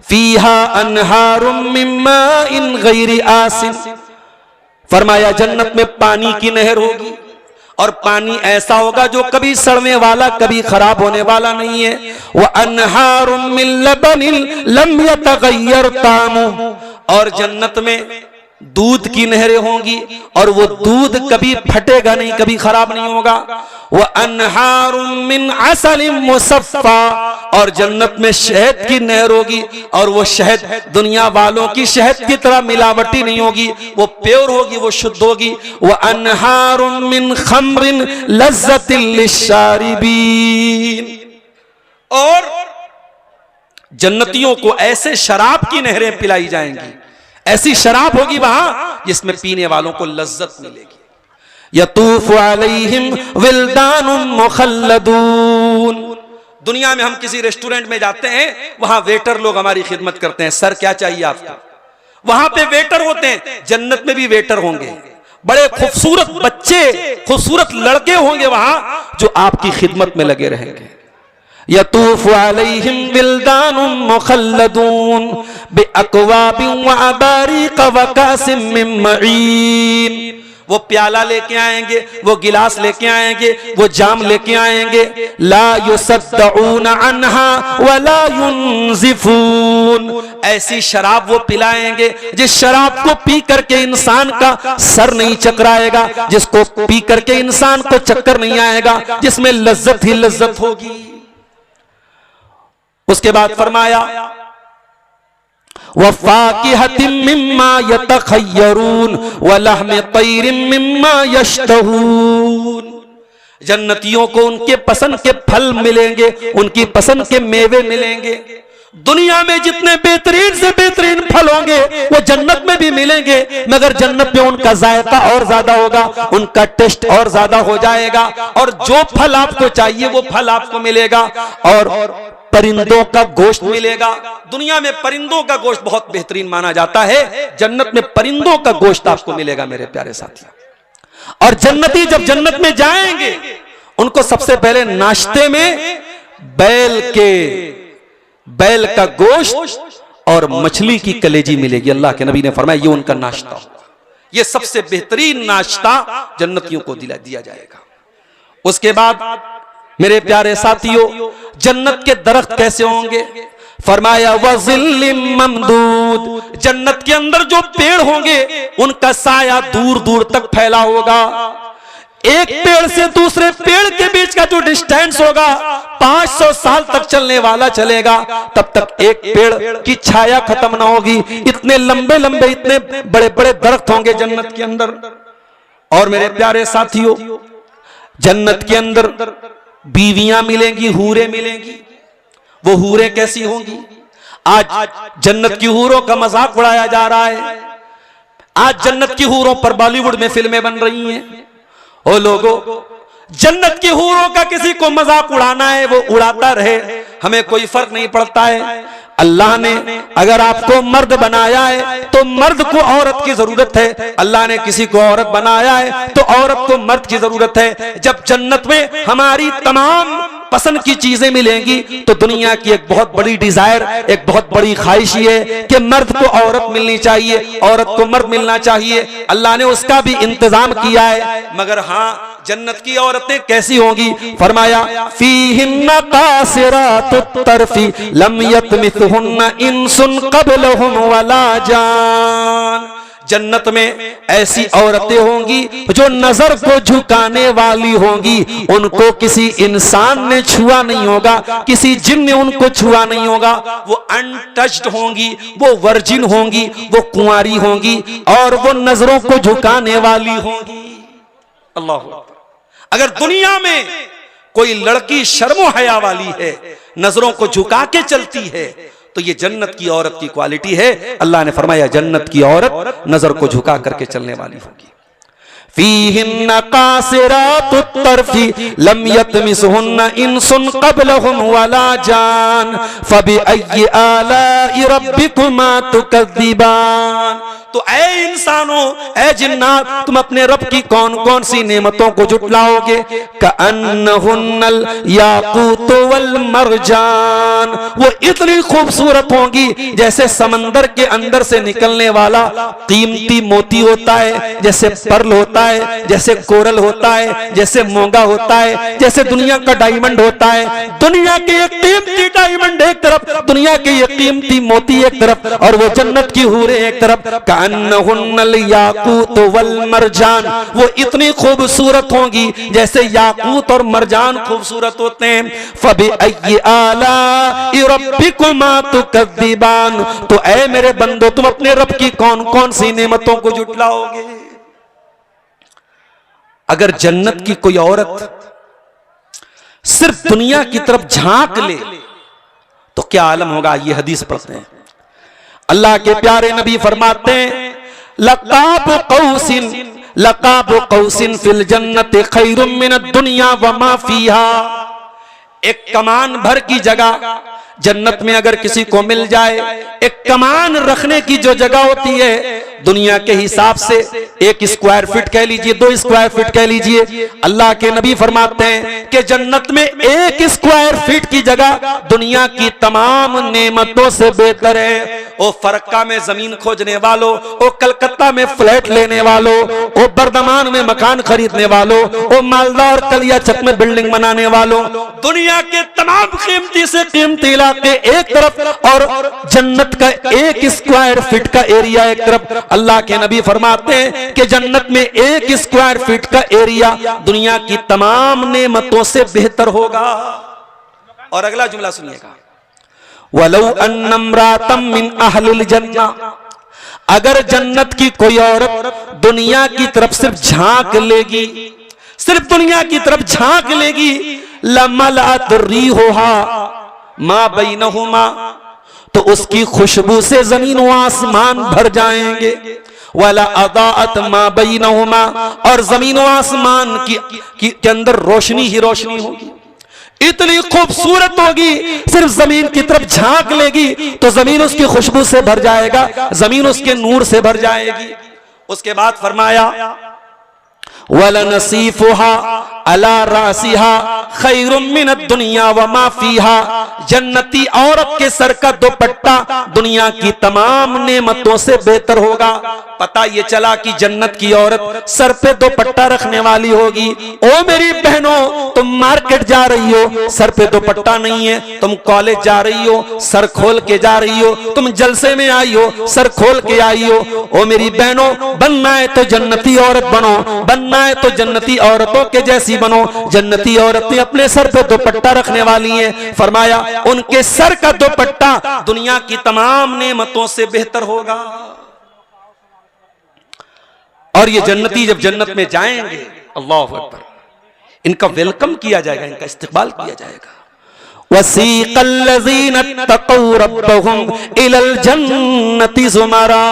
फीहा अनहारुम मिन माइन गैरि आसिन। फरमाया जन्नत में पानी की नहर होगी और पानी ऐसा होगा जो कभी सड़ने वाला, कभी खराब होने वाला नहीं है। वह अनहारुम मिन लबनिन लम यतगय्यर तामुहु, और जन्नत में दूध की नहरें होंगी और वो दूध कभी फटेगा नहीं, कभी खराब नहीं होगा। वह अनहारुम मिन असलिम मुसफ़्फ़ा, और जन्नत में शहद की नहर होगी और वो शहद दुनिया वालों की शहद की तरह मिलावटी नहीं होगी, वो प्योर होगी, वो शुद्ध होगी। वह अनहारुम मिन खम्रिन लज़्ज़तिन लिश्शारिबीन, और जन्नतियों को ऐसे शराब की नहरें पिलाई जाएंगी, ऐसी शराब होगी वहां जिसमें पीने वालों को लज्जत मिलेगी। यतूफु अलैहिम विल्दानुन मुखल्लदून। दुनिया में हम किसी रेस्टोरेंट में जाते हैं, वहां वेटर लोग हमारी खिदमत करते हैं, सर क्या चाहिए आपको? वहां पे वेटर होते हैं। जन्नत में भी वेटर होंगे, बड़े खूबसूरत बच्चे, खूबसूरत लड़के होंगे वहां जो आपकी खिदमत में लगे रहेंगे। यतूफु अलैहिम विल्दानुन मुखल्लदून बिअक्वाबिन व अबारिक व कासिम मिन मईन। वो प्याला लेके आएंगे, वो गिलास लेके आएंगे, वो जाम लेके आएंगे। ला युसद्दऊन अन्हा वला युनज़िफून, ऐसी शराब वो पिलाएंगे जिस शराब को पी करके इंसान का सर नहीं चकराएगा, जिसको पी करके इंसान को चक्कर नहीं आएगा, जिसमें लज्जत ही लज्जत होगी। उसके बाद फरमाया वफ़ाकिहतिम मिम्मा यतखय्यरून वलहमि तैरिम मिम्मा यश्तहून, जन्नतियों को उनके पसंद के फल मिलेंगे, उनकी पसंद के मेवे मिलेंगे। दुनिया में जितने बेहतरीन से बेहतरीन फल होंगे वो जन्नत में भी मिलेंगे, मगर जन्नत में उनका जायका और ज्यादा होगा, उनका टेस्ट और ज्यादा हो जाएगा, और जो फल आपको चाहिए वो फल आपको मिलेगा। और परिंदों का गोश्त मिलेगा। दुनिया में परिंदों का गोश्त बहुत बेहतरीन माना जाता है, जन्नत में परिंदों का गोश्त आपको मिलेगा मेरे प्यारे साथियों। और जन्नती जब जन्नत में जाएंगे उनको सबसे पहले नाश्ते में बैल का गोश्त और मछली की कलेजी मिलेगी। अल्लाह के नबी ने फरमाया ये उनका नाश्ता होगा, ये सबसे बेहतरीन नाश्ता जन्नतियों को दिया जाएगा। उसके बाद मेरे प्यारे साथियों, जन्नत के दरख्त कैसे होंगे? फरमाया वज़िल्लिम ममदूद, जन्नत के अंदर जो पेड़ होंगे उनका साया दूर दूर तक फैला होगा। एक पेड़ से दूसरे पेड़ के बीच का जो डिस्टेंस होगा 500 साल तक चलने वाला चलेगा, तब तक एक पेड़ की छाया खत्म ना होगी। इतने लंबे लंबे, इतने बड़े बड़े दरख्त होंगे जन्नत के अंदर। और मेरे प्यारे साथियों, जन्नत के अंदर बीवियां मिलेंगी, हूरें मिलेंगी। वो हूरें कैसी होंगी? आज जन्नत की हूरों का मजाक उड़ाया जा रहा है। आज जन्नत की हूरों पर बॉलीवुड में फिल्में बन रही हैं। ओ लोगों, जन्नत की हूरों का किसी को मजाक उड़ाना है वो उड़ाता रहे, हमें कोई फर्क नहीं पड़ता है। अल्लाह ने अगर आपको मर्द बनाया है तो मर्द को औरत की जरूरत है, अल्लाह ने किसी को औरत बनाया है तो औरत को मर्द की जरूरत है। जब जन्नत में हमारी तमाम पसंद की चीजें मिलेंगी तो दुनिया की एक बहुत बड़ी डिजायर, एक बहुत बड़ी ख्वाहिश है कि मर्द को औरत मिलनी चाहिए, औरत को मर्द मिलना चाहिए। अल्लाह ने उसका भी इंतजाम किया है। मगर हाँ, जन्नत की औरतें कैसी होंगी? फरमाया फीहिन्ना कासिरातुत तरफी लम यतमिथुहुन्ना इंसुन क़ब्लहुम वला जान, जन्नत में ऐसी औरतें होंगी जो नजर को झुकाने वाली होंगी, उनको किसी इंसान ने छुआ नहीं होगा, किसी जिन ने उनको छुआ नहीं होगा। वो अनटच्ड होंगी, वो वर्जिन होंगी, वो कुंवारी होंगी और वो नजरों को झुकाने वाली होंगी। अल्लाह अकबर। अगर दुनिया में कोई लड़की शर्मो हया वाली है, नजरों को झुका के चलती है, तो ये जन्नत की औरत की क्वालिटी है। अल्लाह ने फरमाया जन्नत की औरत नजर को झुका करके चलने वाली होगी। फीहिन्ना कासिरातुत तरफी लम यतमिसहुन्ना इंसुन क़ब्लहुम वला जान फबिअय्यि आलाइ रब्बिकुमा तुकज़्ज़िबान। तो ऐ इंसानों, ऐ जिन्नात, तुम अपने रब की कौन कौन सी नेमतों को जुटलाओगे? कअन्नहुन्नल याकूत वल मरजान, वो इतनी खूबसूरत होंगी जैसे समंदर के अंदर से निकलने वाला कीमती मोती होता है, जैसे पर्ल होता है, जैसे कोरल होता है, जैसे मोंगा होता है, जैसे दुनिया का डायमंड होता है। दुनिया के एक कीमती डायमंड एक तरफ, दुनिया के ये कीमती मोती एक तरफ, और वो जन्नत की हूरें एक तरफ। कअन्नहुन्नल याकूत वल मरजान, वो इतनी खूबसूरत होंगी जैसे याकूत और मरजान खूबसूरत होते हैं। फबिअय्यि आलाइ रब्बिकुमा तुकज़्ज़िबान, तो ऐ मेरे बंदो, तुम अपने रब की कौन कौन सी नेमतों को जुटलाओगे? अगर जन्नत की कोई औरत सिर्फ दुनिया की तरफ झांक ले तो क्या आलम होगा? ये हदीस पढ़ते हैं। अल्लाह के प्यारे नबी फरमाते हैं लक़ाब क़ौसिन फिल जन्नति खैरुम मिनद दुनिया व मा फीहा। एक कमान भर की जगह जन्नत में अगर किसी को मिल जाए, एक कमान रखने की जो जगह होती है दुनिया के हिसाब से 1 स्क्वायर फीट कह लीजिए, 2 स्क्वायर फीट कह लीजिए, अल्लाह के नबी फरमाते हैं कि जन्नत में 1 स्क्वायर फीट की जगह दुनिया की तमाम नेमतों से बेहतर है। ओ फरक्का में जमीन खोजने वालों, ओ कलकत्ता में फ्लैट लेने वालों, ओ बर्दमान में मकान खरीदने वालों, ओ मालदा और कलियाचक में बिल्डिंग बनाने वालों, दुनिया के तमाम कीमती से कीमती इलाके एक तरफ और जन्नत का 1 स्क्वायर फीट का एरिया एक तरफ। अल्लाह के नबी फरमाते हैं कि जन्नत में 1 स्क्वायर फीट का एरिया दुनिया की तमाम नेमतों से बेहतर होगा। और अगला जुमला सुनिएगा, वलौ अन्नम्रातम मिन अहलिल जन्ना, अगर जन्नत की कोई औरत दुनिया की तरफ सिर्फ झांक लेगी, सिर्फ दुनिया की तरफ झांक लेगी, लमलअत रिहुहा मा बैनहुमा, तो उसकी खुशबू से जमीन व आसमान भर जाएंगे। वाला अदाअत मा बैनहुमा, और जमीन व आसमान के अंदर रोशनी ही रोशनी होगी, इतनी खूबसूरत होगी। सिर्फ जमीन की तरफ झांक लेगी तो जमीन उसकी खुशबू से भर जाएगा, जमीन उसके नूर से भर जाएगी। उसके बाद फरमाया वलनसीफुहा अला रासिहा खैरुम मिनद दुनिया व मा फीहा, जन्नती औरत के सर का दुपट्टा दुनिया की तमाम नेमतों से बेहतर होगा। पता ये चला कि जन्नत की औरत सर पे दुपट्टा रखने वाली होगी। ओ मेरी बहनों, तुम मार्केट जा रही हो, सर पे दुपट्टा नहीं है, तुम कॉलेज जा रही हो, सर खोल के जा रही हो, तुम जलसे में आई हो, सर खोल के आई हो। ओ मेरी बहनों, बनना है तो जन्नती औरत बनो, बनना है तो जन्नती औरतों के जैसी बनो। जन्नती औरतें अपने सर पे दुपट्टा रखने वाली हैं। फरमाया उनके सर का दुपट्टा दुनिया की तमाम नेमतों से बेहतर होगा। और ये जन्नती जब जन्नत में जाएंगे, अल्लाह अकबर, इनका वेलकम किया जाएगा, इनका इस्तकबाल किया जाएगा। वसीक़ल्लज़ीना तक़ौ रब्बहुम इलल जन्नति ज़ुमरा,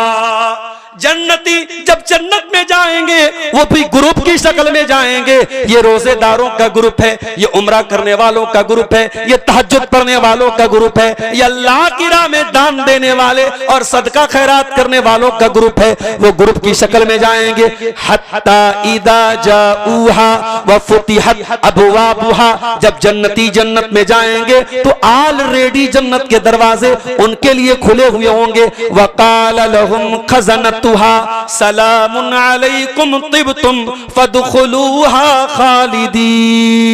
जन्नती जब जन्नत में जाएंगे वो भी ग्रुप की शक्ल में जाएंगे। ये रोजेदारों का ग्रुप है, ये उम्रा करने वालों का ग्रुप है, ये तहज्जुद पढ़ने वालों का ग्रुप है, ये अल्लाह की राह में दान देने वाले और सदका खैरात करने वालों का ग्रुप है। वो ग्रुप की शक्ल में जाएंगे। हत्ता इदा जाऊहा व फुतिहत अबवाबुहा, जब जन्नती जन्नत में जाएंगे तो ऑलरेडी जन्नत के दरवाजे उनके लिए खुले हुए होंगे। वक़ाल लहुम खज़नत सलामुन अलैकुम तिबतुम फदखुलूहा खालिदीन,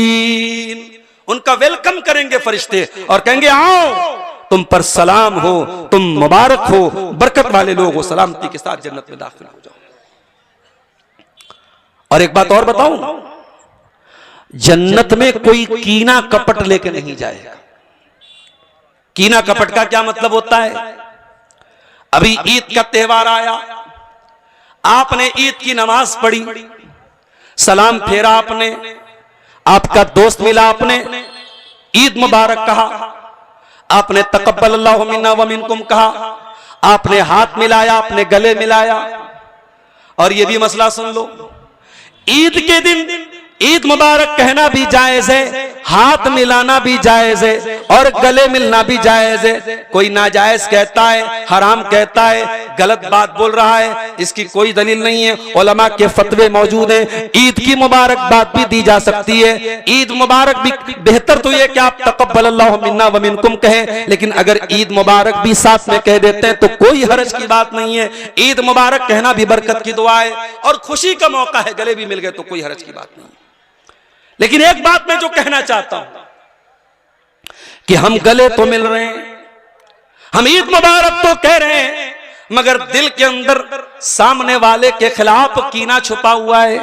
उनका वेलकम करेंगे फरिश्ते और कहेंगे आओ, तुम पर सलाम हो, तुम मुबारक हो, बरकत वाले लोग हो, सलामती के साथ जन्नत में दाखिल हो जाओ। और एक बात और बताऊं, जन्नत में कोई कीना कपट लेके नहीं जाएगा। कीना कपट का क्या मतलब होता है? अभी ईद का त्योहार आया, आपने ईद की नमाज पढ़ी, सलाम फेरा आपने, आपका दोस्त मिला, आपने ईद मुबारक कहा, आपने तकब्बल अल्लाहु मिन्ना व मिनकुम कहा, आपने हाथ मिलाया, आपने गले मिलाया। और ये भी मसला सुन लो, ईद के दिन ईद मुबारक कहना भी जायज है, हाथ मिलाना भी जायज है और गले मिलना भी जायज है। कोई नाजायज कहता है, हराम कहता है, गलत बात बोल रहा है, इसकी कोई दलील नहीं है। उलमा के फतवे मौजूद हैं। ईद की मुबारक बात भी दी जा सकती है। ईद मुबारक भी बेहतर तो ये कि आप तकब्बल अल्लाहु मिन्ना व मिनकुम कहें, लेकिन अगर ईद मुबारक भी साथ में कह देते हैं तो कोई हरज की बात नहीं है। ईद मुबारक कहना भी बरकत की दुआ है और खुशी का मौका है, गले भी मिल गए तो कोई हरज की बात नहीं। लेकिन एक बात मैं जो कहना चाहता हूं कि हम गले तो मिल रहे हैं, हम ईद मुबारक तो कह रहे हैं, मगर दिल के अंदर सामने वाले के खिलाफ कीना छुपा हुआ है।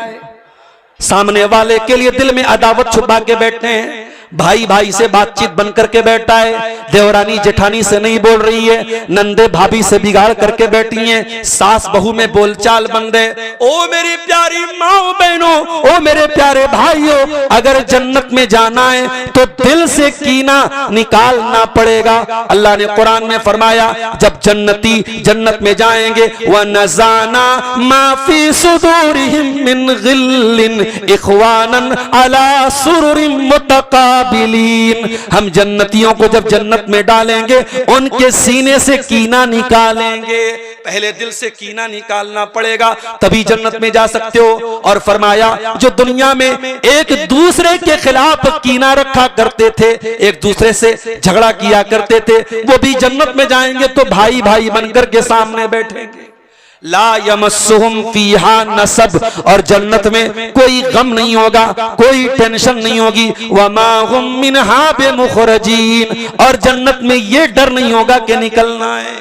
सामने वाले के लिए दिल में अदावत छुपा के बैठे हैं। भाई भाई से बातचीत बन करके बैठा है, देवरानी जेठानी से नहीं बोल रही है, नंदे भाभी से बिगाड़ करके बैठी हैं, सास बहू में बोलचाल बंद है। ओ मेरी प्यारी माओ बहनों, ओ मेरे प्यारे भाइयों, अगर जन्नत में जाना है तो दिल से कीना निकालना पड़ेगा। अल्लाह ने कुरान में फरमाया, जब जन्नती जन्नत में जाएंगे, व नज़ाना माफी सुदूरिहिम मिन गिल्लिन इख्वानन अला सुरुरिम मुतका, काबिलीन, हम जन्नतियों को जब जन्नत में डालेंगे उनके सीने से कीना निकालेंगे। पहले दिल से कीना निकालना पड़ेगा, तभी जन्नत में जा सकते हो। और फरमाया जो दुनिया में एक दूसरे के खिलाफ कीना रखा करते थे, एक दूसरे से झगड़ा किया करते थे, वो भी जन्नत में जाएंगे तो भाई भाई बनकर के सामने बैठेंगे। ला यमस्सुहुम फीहा नसब, और जन्नत में कोई गम नहीं होगा, कोई टेंशन नहीं होगी। वमा हुम मिनहा बिमुखरजीन, और जन्नत में ये डर नहीं होगा कि निकलना है।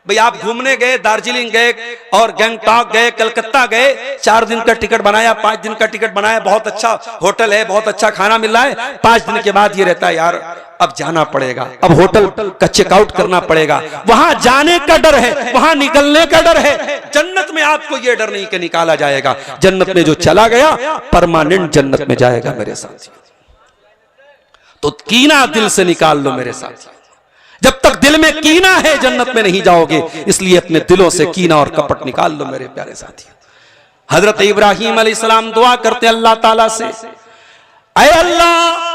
भाई आप घूमने गए, दार्जिलिंग गए और गैंगटॉक गए, कलकत्ता गए, 4 दिन का टिकट बनाया, 5 दिन का टिकट बनाया, बहुत अच्छा होटल है, बहुत अच्छा खाना मिल रहा है, 5 दिन के बाद ये रहता है यार अब जाना पड़ेगा, अब होटल का चेकआउट करना पड़ेगा। वहां जाने का डर है, वहां निकलने का डर है। जन्नत में आपको यह डर नहीं कि निकाला जाएगा। जन्नत में जो चला गया परमानेंट जन्नत में जाएगा मेरे साथ। तो कीना दिल से निकाल लो मेरे साथ। जब तक दिल में कीना है जन्नत में नहीं जाओगे, इसलिए अपने दिलों से कीना और कपट निकाल लो मेरे प्यारे साथी। हजरत इब्राहिम अलैहिस्सलाम दुआ करते अल्लाह ताला से, ऐ अल्लाह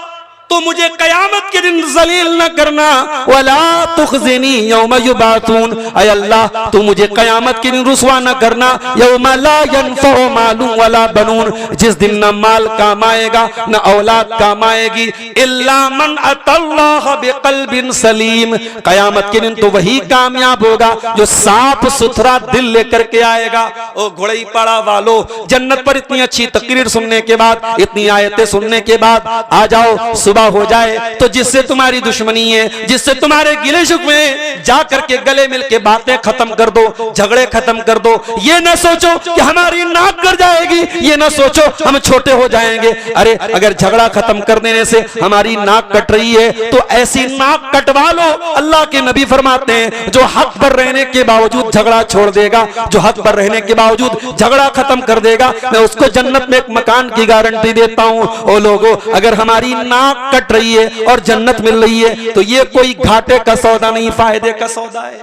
तो मुझे कयामत के दिन जलील न करना, वला तुखज़िनी यौम युबातून, ऐ अल्लाह तू मुझे कयामत के दिन रुसवा न करना, यौम ला यनफ़उ मालून वला बनून, जिस दिन न माल काम आएगा न औलाद काम आएगी, इल्ला मन अतल्लाह बिक़ल्बिन सलीम। कयामत के दिन तो वही कामयाब होगा जो साफ सुथरा दिल लेकर के आएगा। ओ घोड़ई पाड़ा वालों, जन्नत पर इतनी अच्छी तकरीर सुनने के बाद, इतनी आयतें सुनने के बाद आ जाओ, सुबह हो जाए तो जिससे तुम्हारी दुश्मनी है, जिससे तुम्हारे गिले शिकवे हैं, जा करके गले मिल के बातें खत्म कर दो, झगड़े खत्म कर दो। ये ना सोचो कि हमारी नाक कट जाएगी, ये ना सोचो हम छोटे हो जाएंगे। अरे अगर झगड़ा खत्म कर देने से हमारी नाक कट रही है तो ऐसी नाक कटवा लो। अल्लाह के नबी फरमाते हैं जो हक पर रहने के बावजूद झगड़ा छोड़ देगा, जो हक पर रहने के बावजूद झगड़ा खत्म कर देगा, मैं उसको जन्नत में एक मकान की गारंटी देता हूं। ओ लोगों, अगर हमारी नाक कट रही है और जन्नत मिल रही है तो ये कोई घाटे का सौदा नहीं, फायदे का सौदा है।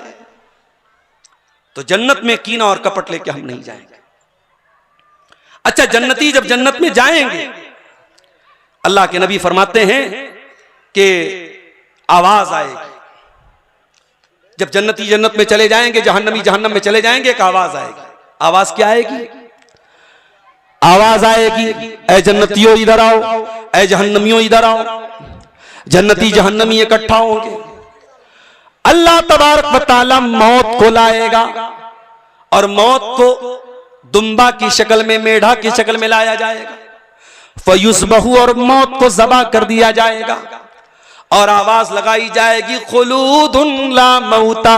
तो जन्नत में कीना और कपट लेके हम नहीं जाएंगे। अच्छा, जन्नती जब जन्नत में जाएंगे, अल्लाह के नबी फरमाते हैं कि आवाज आएगी। जब जन्नती जन्नत में चले जाएंगे, जहन्नमी जहन्नम में चले जाएंगे, एक आवाज आएगी। आवाज क्या आएगी? आवाज आएगी, ऐ जन्नतियों इधर आओ, ऐ जहन्नमियों इधर आओ। जन्नती जहन्नमी इकट्ठा होंगे। अल्लाह तबारक व तआला मौत को लाएगा और मौत को दुम्बा की शक्ल में, मेढ़ा की शक्ल में लाया जाएगा। फयुस्बहु, और मौत को ज़बा कर दिया जाएगा और आवाज लगाई जाएगी, खुलूदुन ला मौता।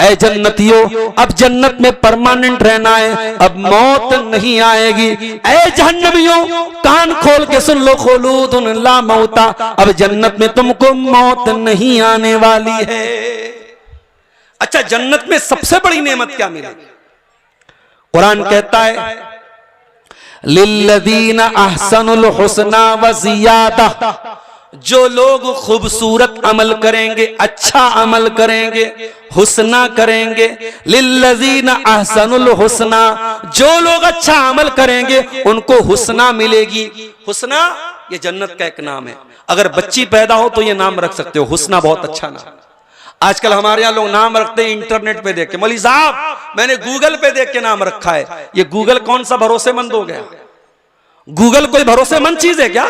ऐ जन्नतियों, अब जन्नत में परमानेंट रहना है, अब मौत नहीं आएगी। ऐ जहन्नमियों, कान खोल के सुन लो, खुलूदुन ला मौता, अब जन्नत में तुमको मौत नहीं आने वाली है। अच्छा, जन्नत में सबसे बड़ी नेमत क्या मिलेगी? कुरान कहता है, लिल्लज़ीना अहसनुल हुस्ना व ज़ियादा, जो लोग खूबसूरत अमल करेंगे, अच्छा अमल करेंगे, हुस्ना करेंगे। लिल्लज़ीना अहसनुल हुस्ना, जो लोग अच्छा अमल करेंगे उनको हुस्ना मिलेगी। हुस्ना ये जन्नत का एक नाम है। अगर बच्ची पैदा हो तो ये नाम रख सकते हो, हुस्ना बहुत अच्छा नाम। आजकल हमारे यहाँ लोग नाम रखते हैं इंटरनेट पे देख के, मौलवी साहब मैंने गूगल पे देख के नाम रखा है। ये गूगल कौन सा भरोसेमंद हो गया? गूगल कोई भरोसेमंद चीज है क्या?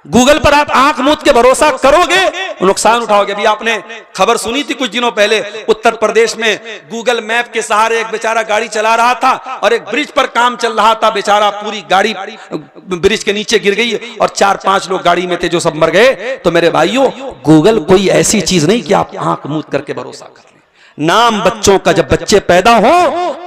गूगल पर आप आंख मूंद के भरोसा करोगे, नुकसान उठाओगे। अभी आपने खबर सुनी थी कुछ दिनों पहले, उत्तर प्रदेश में गूगल मैप के सहारे एक बेचारा गाड़ी चला रहा था और एक ब्रिज पर काम चल रहा था, बेचारा पूरी गाड़ी ब्रिज के नीचे गिर गई और 4-5 लोग गाड़ी में थे जो सब मर गए। तो मेरे भाइयों, गूगल कोई ऐसी चीज नहीं कि आप आंख मूंद करके भरोसा कर लें। नाम बच्चों का, जब बच्चे पैदा हो,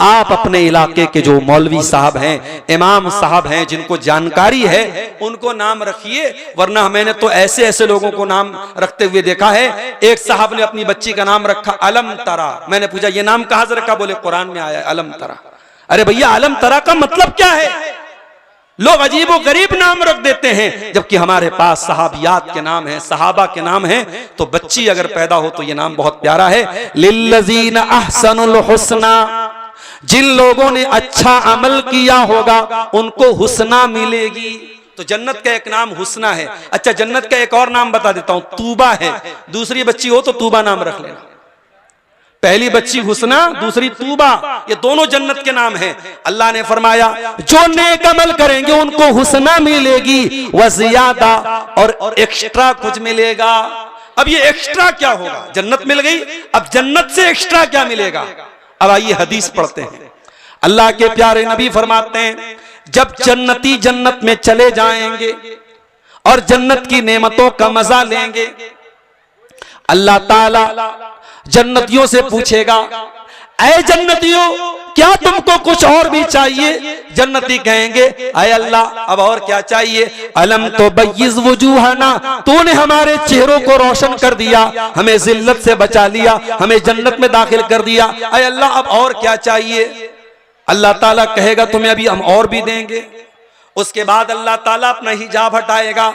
आप अपने इलाके के जो मौलवी साहब हैं, इमाम साहब हैं, जिनको जानकारी है, उनको नाम रखिए। वरना मैंने तो ऐसे ऐसे लोगों को नाम रखते हुए देखा है। एक साहब ने अपनी बच्ची का नाम रखा अलम तरा। मैंने पूछा ये नाम कहां से रखा? बोले कुरान में आया है अलम तरा। अरे भैया, अलम तरा का मतलब क्या है? लोग अजीबो गरीब नाम रख देते हैं, जबकि हमारे पास सहाबियात के नाम है, सहाबा के नाम है। तो बच्ची अगर पैदा हो तो ये नाम बहुत प्यारा है, लिल्लज़ीना अहसनुल हुस्ना। जिन लोगों ने अच्छा अमल किया होगा उनको हुस्ना मिलेगी। तो जन्नत का एक नाम हुस्ना है। अच्छा, जन्नत का एक और नाम बता देता हूं, तूबा है। दूसरी बच्ची हो तो तूबा नाम रख लेना। पहली बच्ची हुस्ना, दूसरी तूबा, ये दोनों जन्नत के नाम हैं। अल्लाह ने फरमाया जो नेक अमल करेंगे उनको हुस्ना मिलेगी व ज़ियादा, और एक्स्ट्रा कुछ मिलेगा। अब ये एक्स्ट्रा क्या होगा? जन्नत मिल गई, अब जन्नत से एक्स्ट्रा क्या मिलेगा? अब आइए हदीस पढ़ते हैं। अल्लाह के प्यारे नबी फरमाते हैं जब जन्नती जन्नत में चले जाएंगे और जन्नत की नेमतों का मजा लेंगे, अल्लाह ताला जन्नतियों से पूछेगा, ऐ जन्नतियों क्या तुमको कुछ और भी चाहिए? जन्नती कहेंगे, ऐ अल्लाह अब और क्या चाहिए? अलम तो बय्यिज़ वुजूहना, तूने हमारे चेहरों को रोशन कर दिया, हमें जिल्लत से बचा लिया, हमें जन्नत में दाखिल कर दिया, ऐ अल्लाह अब और क्या चाहिए? अल्लाह ताला कहेगा तुम्हें अभी हम और भी देंगे। उसके बाद अल्लाह ताला अपना हिजाब हटाएगा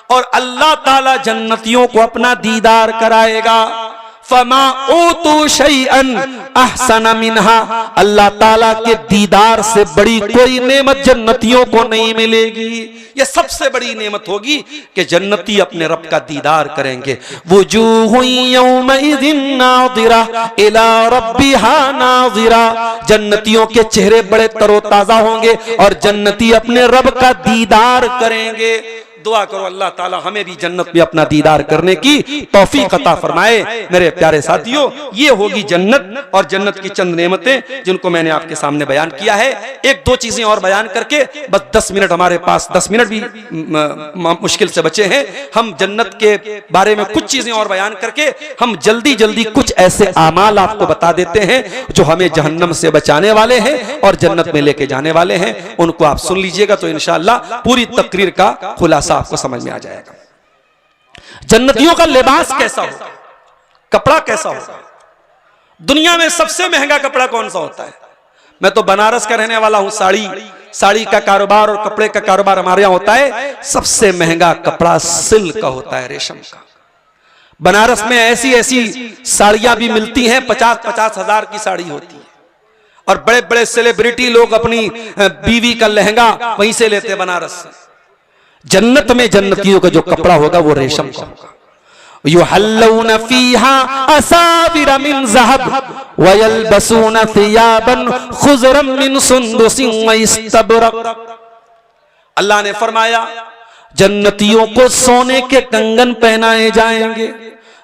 और अल्लाह ताला जन्नतियों को अपना दीदार कराएगा। फमा ऊतू शैअन अहसन मिन्हा, अल्लाह ताला के दीदार से बड़ी कोई नेमत जन्नतियों को नहीं मिलेगी। ये सबसे बड़ी नेमत होगी कि जन्नती अपने रब का दीदार करेंगे। वुजूहुन यौमइज़िन नाज़िरा इला रब्बिहा नाज़िरा, जन्नतियों के चेहरे बड़े तरोताजा होंगे और जन्नती अपने रब का दीदार करेंगे। दुआ करो अल्लाह ताला हमें भी जन्नत में अपना दीदार करने की तौफीक अता फरमाए। मेरे प्यारे साथियों, ये होगी जन्नत और जन्नत की चंद नेमतें जिनको मैंने आपके सामने बयान किया है। एक दो चीजें और बयान करके बस 10 मिनट, हमारे पास 10 मिनट भी मुश्किल से बचे हैं। हम जन्नत के बारे में कुछ चीजें और बयान करके हम जल्दी जल्दी कुछ ऐसे आमाल आपको बता देते हैं जो हमें जहन्नम से बचाने वाले हैं और जन्नत में लेके जाने वाले हैं। उनको आप सुन लीजिएगा तो इंशाअल्लाह पूरी तकरीर का खुलासा आपको समझ में आ जाएगा। जन्नतियों का लिबास कैसा होगा, कपड़ा कैसा होगा? दुनिया में सबसे महंगा कपड़ा कौन सा होता है? मैं तो बनारस का रहने वाला हूं। साड़ी का कारोबार और कपड़े का कारोबार हमारे यहां होता है। सबसे महंगा कपड़ा सिल्क का होता है, रेशम का। बनारस में ऐसी ऐसी साड़ियां भी मिलती हैं, 50-50 हजार की साड़ी होती है और बड़े बड़े सेलिब्रिटी लोग अपनी बीवी का लहंगा वहीं से लेते हैं, बनारस से। जन्नत में जन्नतियों का जो कपड़ा होगा वो रेशम का होगा। युहल्लून फीहा असाविर मिन ज़हब व यल्बसून थियाबन खुज़रम मिन सुंदुसिन व इस्तबरक। अल्लाह ने फरमाया जन्नतियों को सोने के कंगन पहनाए जाएंगे।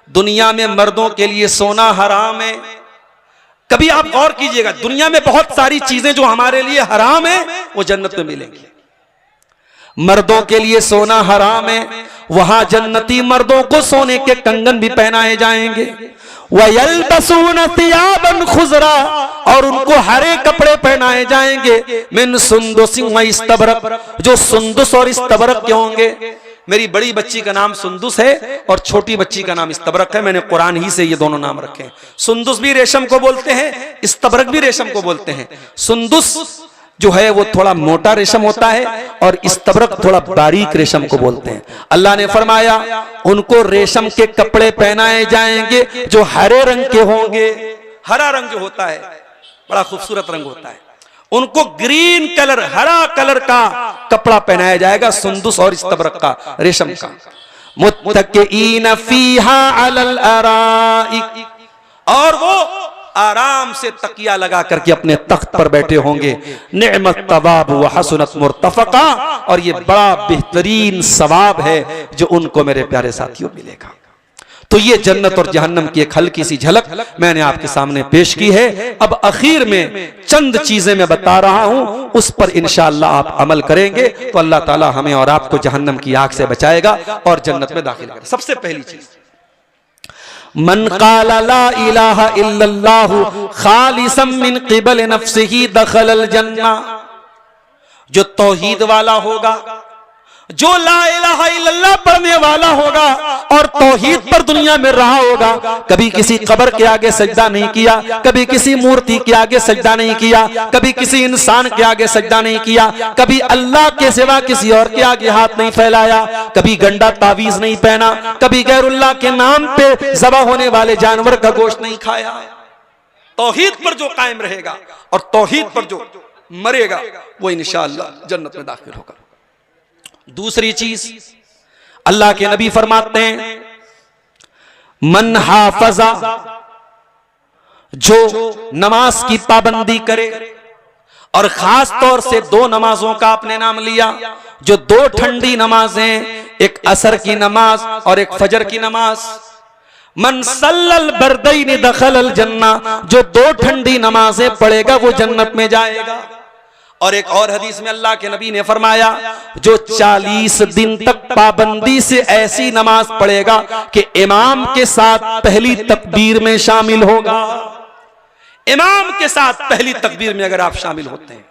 दुनिया में मर्दों के लिए सोना हराम है। कभी आप गौर कीजिएगा, दुनिया में बहुत सारी चीजें जो हमारे लिए हराम है वो जन्नत में मिलेंगी। मर्दों के लिए सोना हराम है, वहां जन्नती मर्दों को सोने के कंगन भी पहनाए जाएंगे। वयल्बसून थियाबन खुज़रा, और उनको हरे कपड़े पहनाए जाएंगे। मिन सुंदुसिन व इस्तबरक, जो सुंदुस और इस्तबरक के होंगे। मेरी बड़ी बच्ची का नाम सुंदुस है और छोटी बच्ची का नाम इस्तबरक है। मैंने कुरान ही से ये दोनों नाम रखे हैं। सुंदुस भी रेशम को बोलते हैं, इस्तबरक भी रेशम को बोलते हैं। सुंदुस जो है वो थोड़ा मोटा रेशम होता है और इस्तबरक थोड़ा बारीक रेशम को बोलते हैं। अल्लाह ने फरमाया उनको रेशम के कपड़े पहनाए जाएंगे जो हरे रंग के होंगे। हरा रंग जो होता है बड़ा खूबसूरत रंग होता है, उनको ग्रीन कलर, हरा कलर का कपड़ा पहनाया जाएगा, सुंदुस और इस्तबरक का, रेशम का। मुत्तकीन फीहा अलल अराइक, और वो आराम से तकिया लगा करके अपने तख्त पर बैठे होंगे। निअमत तवाब व हसनत मुर्तफका, और ये बड़ा बेहतरीन सवाब है जो उनको मेरे प्यारे साथियों मिलेगा। तो ये जन्नत और जहन्नम की एक हल्की सी झलक मैंने आपके सामने पेश की है। अब आखिर में चंद चीजें मैं बता रहा हूं, उस पर इंशाअल्लाह आप अमल करेंगे तो अल्लाह ताला हमें और आपको जहन्नम की आग से बचाएगा और जन्नत में दाखिल करेगा। सबसे पहली चीज, मन क़ाला ला इलाहा इल्लल्लाहु खालिसन मिन क़िबल नफ्सिही दखलल जन्ना, जो तौहीद वाला होगा, जो ला इलाहा इल्लल्लाह पढ़ने वाला होगा और तौहीद पर दुनिया में रहा होगा, कभी किसी कब्र के आगे सजदा नहीं किया, कभी किसी मूर्ति के आगे सजदा नहीं किया, कभी किसी इंसान के आगे सजदा नहीं किया, कभी अल्लाह के सिवा किसी और के आगे हाथ नहीं फैलाया, कभी गंडा तावीज नहीं पहना, कभी गैरुल्लाह के नाम पे ज़बह होने वाले जानवर का गोश्त नहीं खाया। तौहीद पर जो कायम रहेगा और तौहीद पर जो मरेगा वो इंशाअल्लाह जन्नत में दाखिल होगा। दूसरी चीज अल्लाह के नबी फरमाते हैं, मन हाफजा, जो नमाज की पाबंदी करे, और खास तौर से दो नमाजों का आपने नाम लिया, जो दो ठंडी नमाजें, एक असर की नमाज और एक फजर की नमाज। मन सल्लल बरदैन दखलल जन्ना, जो दो ठंडी नमाजें पढ़ेगा वो जन्नत में जाएगा। और एक और हदीस में अल्लाह के नबी ने फरमाया, जो 40 दिन तक पाबंदी से ऐसी नमाज पढ़ेगा कि इमाम के साथ पहली तकबीर में शामिल होगा। इमाम के साथ पहली तकबीर में अगर आप शामिल होते हैं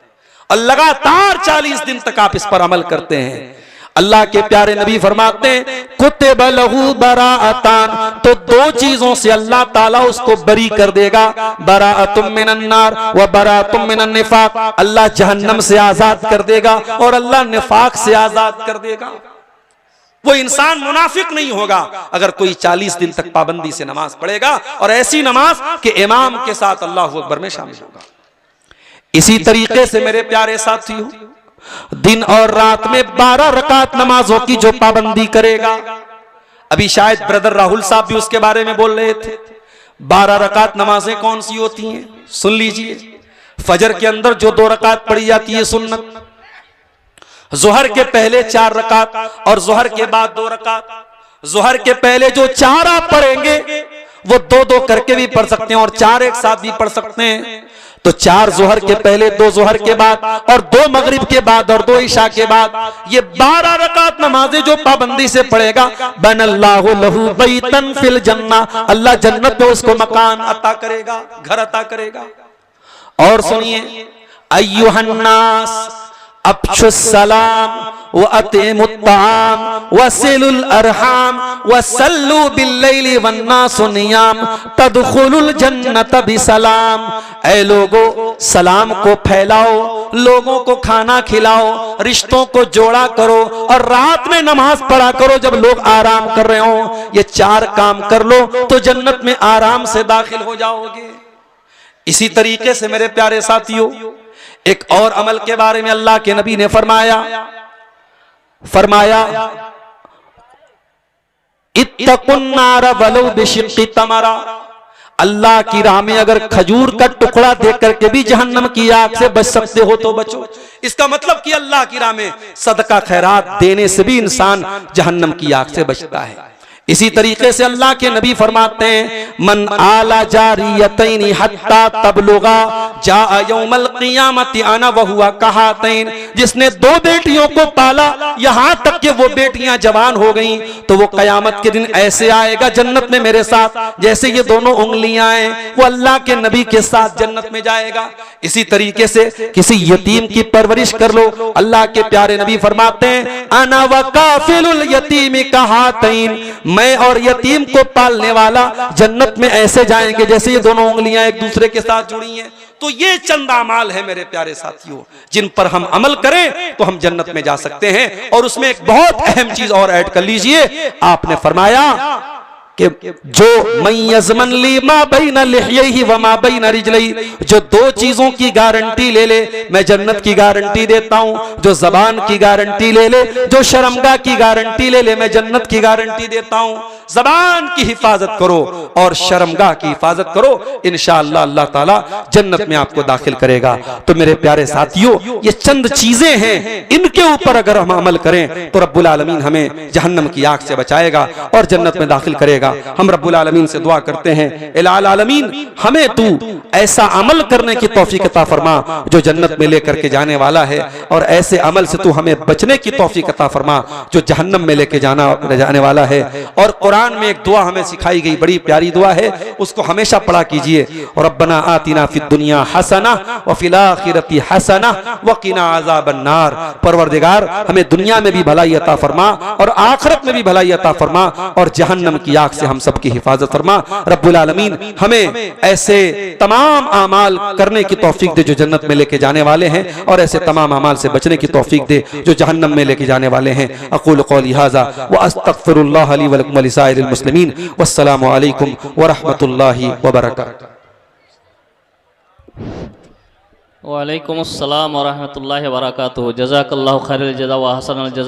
और लगातार 40 दिन तक आप इस पर अमल करते हैं, अल्लाह के प्यारे नबी फरमाते हैं, कुतिब लहू बराअतान, तो दो चीजों से अल्लाह ताला उसको बरी कर देगा, बराअतुम मिनन नार व बराअतुम मिनन निफाक, अल्लाह जहन्नम से आजाद कर देगा और अल्लाह निफाक से आजाद कर देगा। वो इंसान मुनाफिक नहीं होगा अगर कोई 40 दिन तक पाबंदी से नमाज पढ़ेगा और ऐसी नमाज कि इमाम के साथ अल्लाहु अकबर में शामिल होगा। इसी तरीके से मेरे प्यारे साथियों, दिन और रात में 12 रकात नमाजों की जो पाबंदी करेगा, अभी शायद ब्रदर राहुल साहब भी उसके बारे में बोल रहे थे। 12 रकात नमाजें कौन सी होती हैं, सुन लीजिए। फजर के अंदर जो 2 रकात पढ़ी जाती है सुन्नत, जोहर के पहले 4 रकात और जोहर के बाद 2 रकात। जोहर के पहले जो 4 आप पढ़ेंगे वो 2-2 करके भी पढ़ सकते हैं और 4 एक साथ भी पढ़ सकते हैं। तो 4 जोहर के पहले, 2 जोहर के बाद और 2 मगरिब के बाद और 2 ईशा के बाद, ये 12 रकात नमाजें जो पाबंदी से पढ़ेगा, बनल्लाहु लहू बैतन फिल जन्ना, अल्लाह जन्नत में उसको मकान अता करेगा, घर अता करेगा। और सुनिए, अय्युहन्नास अफ्शुस सलाम व अतिमुत ताम वसिलुल अरहाम वसल्लु बिल्लैलि वन्नासु नियाम तदखुलुल जन्नत बिसलाम। ऐ लोगों, सलाम को फैलाओ, लोगों को खाना खिलाओ, रिश्तों को जोड़ा करो और रात में नमाज पढ़ा करो जब लोग आराम कर रहे हो। ये 4 काम कर लो तो जन्नत में आराम से दाखिल हो जाओगे। इसी तरीके से मेरे प्यारे साथियों, एक और अमल के बारे में अल्लाह के नबी ने फरमाया इत्तकुन नार वलौ बिशिक्कि तमरा, अल्लाह की राह में अगर खजूर का टुकड़ा देख करके भी जहन्नम की आग से बच सकते हो तो बचो। इसका मतलब कि अल्लाह की राह में सदका खैरात देने से भी इंसान जहन्नम की आग से बचता है। इसी तरीके से अल्लाह के नबी फरमाते हैं, मन आला जारियतैनि हत्ता तबलुगा जा यौमल क़ियामति अना व हुआ कहातैन, जिसने 2 बेटियों को पाला यहां तक कि वो बेटियां जवान हो गईं, तो वो कयामत के दिन ऐसे आएगा जन्नत में मेरे साथ जैसे ये दोनों उंगलियां हैं, वो अल्लाह के नबी के साथ जन्नत में जाएगा। इसी तरीके से किसी यतीम की परवरिश कर लो, अल्लाह के प्यारे नबी फरमाते हैं, अना व काफिलुल यतीम कहातैन, मैं और यतीम को पालने वाला जन्नत में ऐसे जाएंगे जैसे ये दोनों उंगलियां एक दूसरे के साथ जुड़ी हैं। तो ये चंद अमाल है मेरे प्यारे साथियों, जिन पर हम अमल करें तो हम जन्नत में जा सकते हैं। और उसमें एक बहुत अहम चीज और ऐड कर लीजिए, आपने फरमाया कि जो मय्यज़मन ली मा बैन लिह्यैहि व मा बैन रिजलैहि, जो 2 चीजों की गारंटी ले ले, मैं जन्नत की गारंटी देता हूं। जो जबान की गारंटी ले ले, जो शर्मगाह की गारंटी ले ले, मैं जन्नत की गारंटी देता हूं। जबान की हिफाजत करो और शर्मगाह की हिफाजत करो, इंशाअल्लाह अल्लाह ताला जन्नत में आपको दाखिल करेगा। तो मेरे प्यारे साथियों, ये चंद चीजें हैं, इनके ऊपर अगर हम अमल करें तो रब्बुल आलमीन हमें जहन्नम की आग से बचाएगा और जन्नत में दाखिल करेगा। हम रब्बुल आलमीन से दुआ करते हैं, इलाल आलमीन हमें तू ऐसा अमल करने की तौफीक अता फरमा जो जन्नत में लेकर के जाने वाला है, और ऐसे अमल से तू हमें बचने की तौफीक अता फरमा जो जहन्नम में लेके जाने वाला है। और कुरान में एक दुआ हमें सिखाई गई, बड़ी प्यारी दुआ है, उसको हमेशा पढ़ा कीजिए, रब्बना आतिना फिद दुनिया हसना व फिल आखिरति हसना व क़िना अज़ाबन नार। परवरदिगार हमें दुनिया में भी भलाई अता फरमा और आखिरत में भी भलाई अता फरमा और जहन्नम की आग से हम सब की हिफाजत फरमा। रब्बुल आलमीन हमें ऐसे तमाम आमाल करने की तौफीक दे जो जन्नत में लेके जाने वाले हैं, और ऐसे तमाम आमाल से बचने की तौफीक दे जो जहन्नम में लेके जाने वाले हैं। अक़ूलु क़ौली हाज़ा व अस्तग़फ़िरुल्लाह ली व लकुम व लिसाइरिल मुस्लिमीन। वस्सलामु अलैकुम व रहमतुल्लाहि व बरकातुहू। वालेकुम अस्सलाम व रहमतुल्लाहि व बरकातुहू। जज़ाकल्लाहु खैरल जज़ा व अहसनल जज़ा।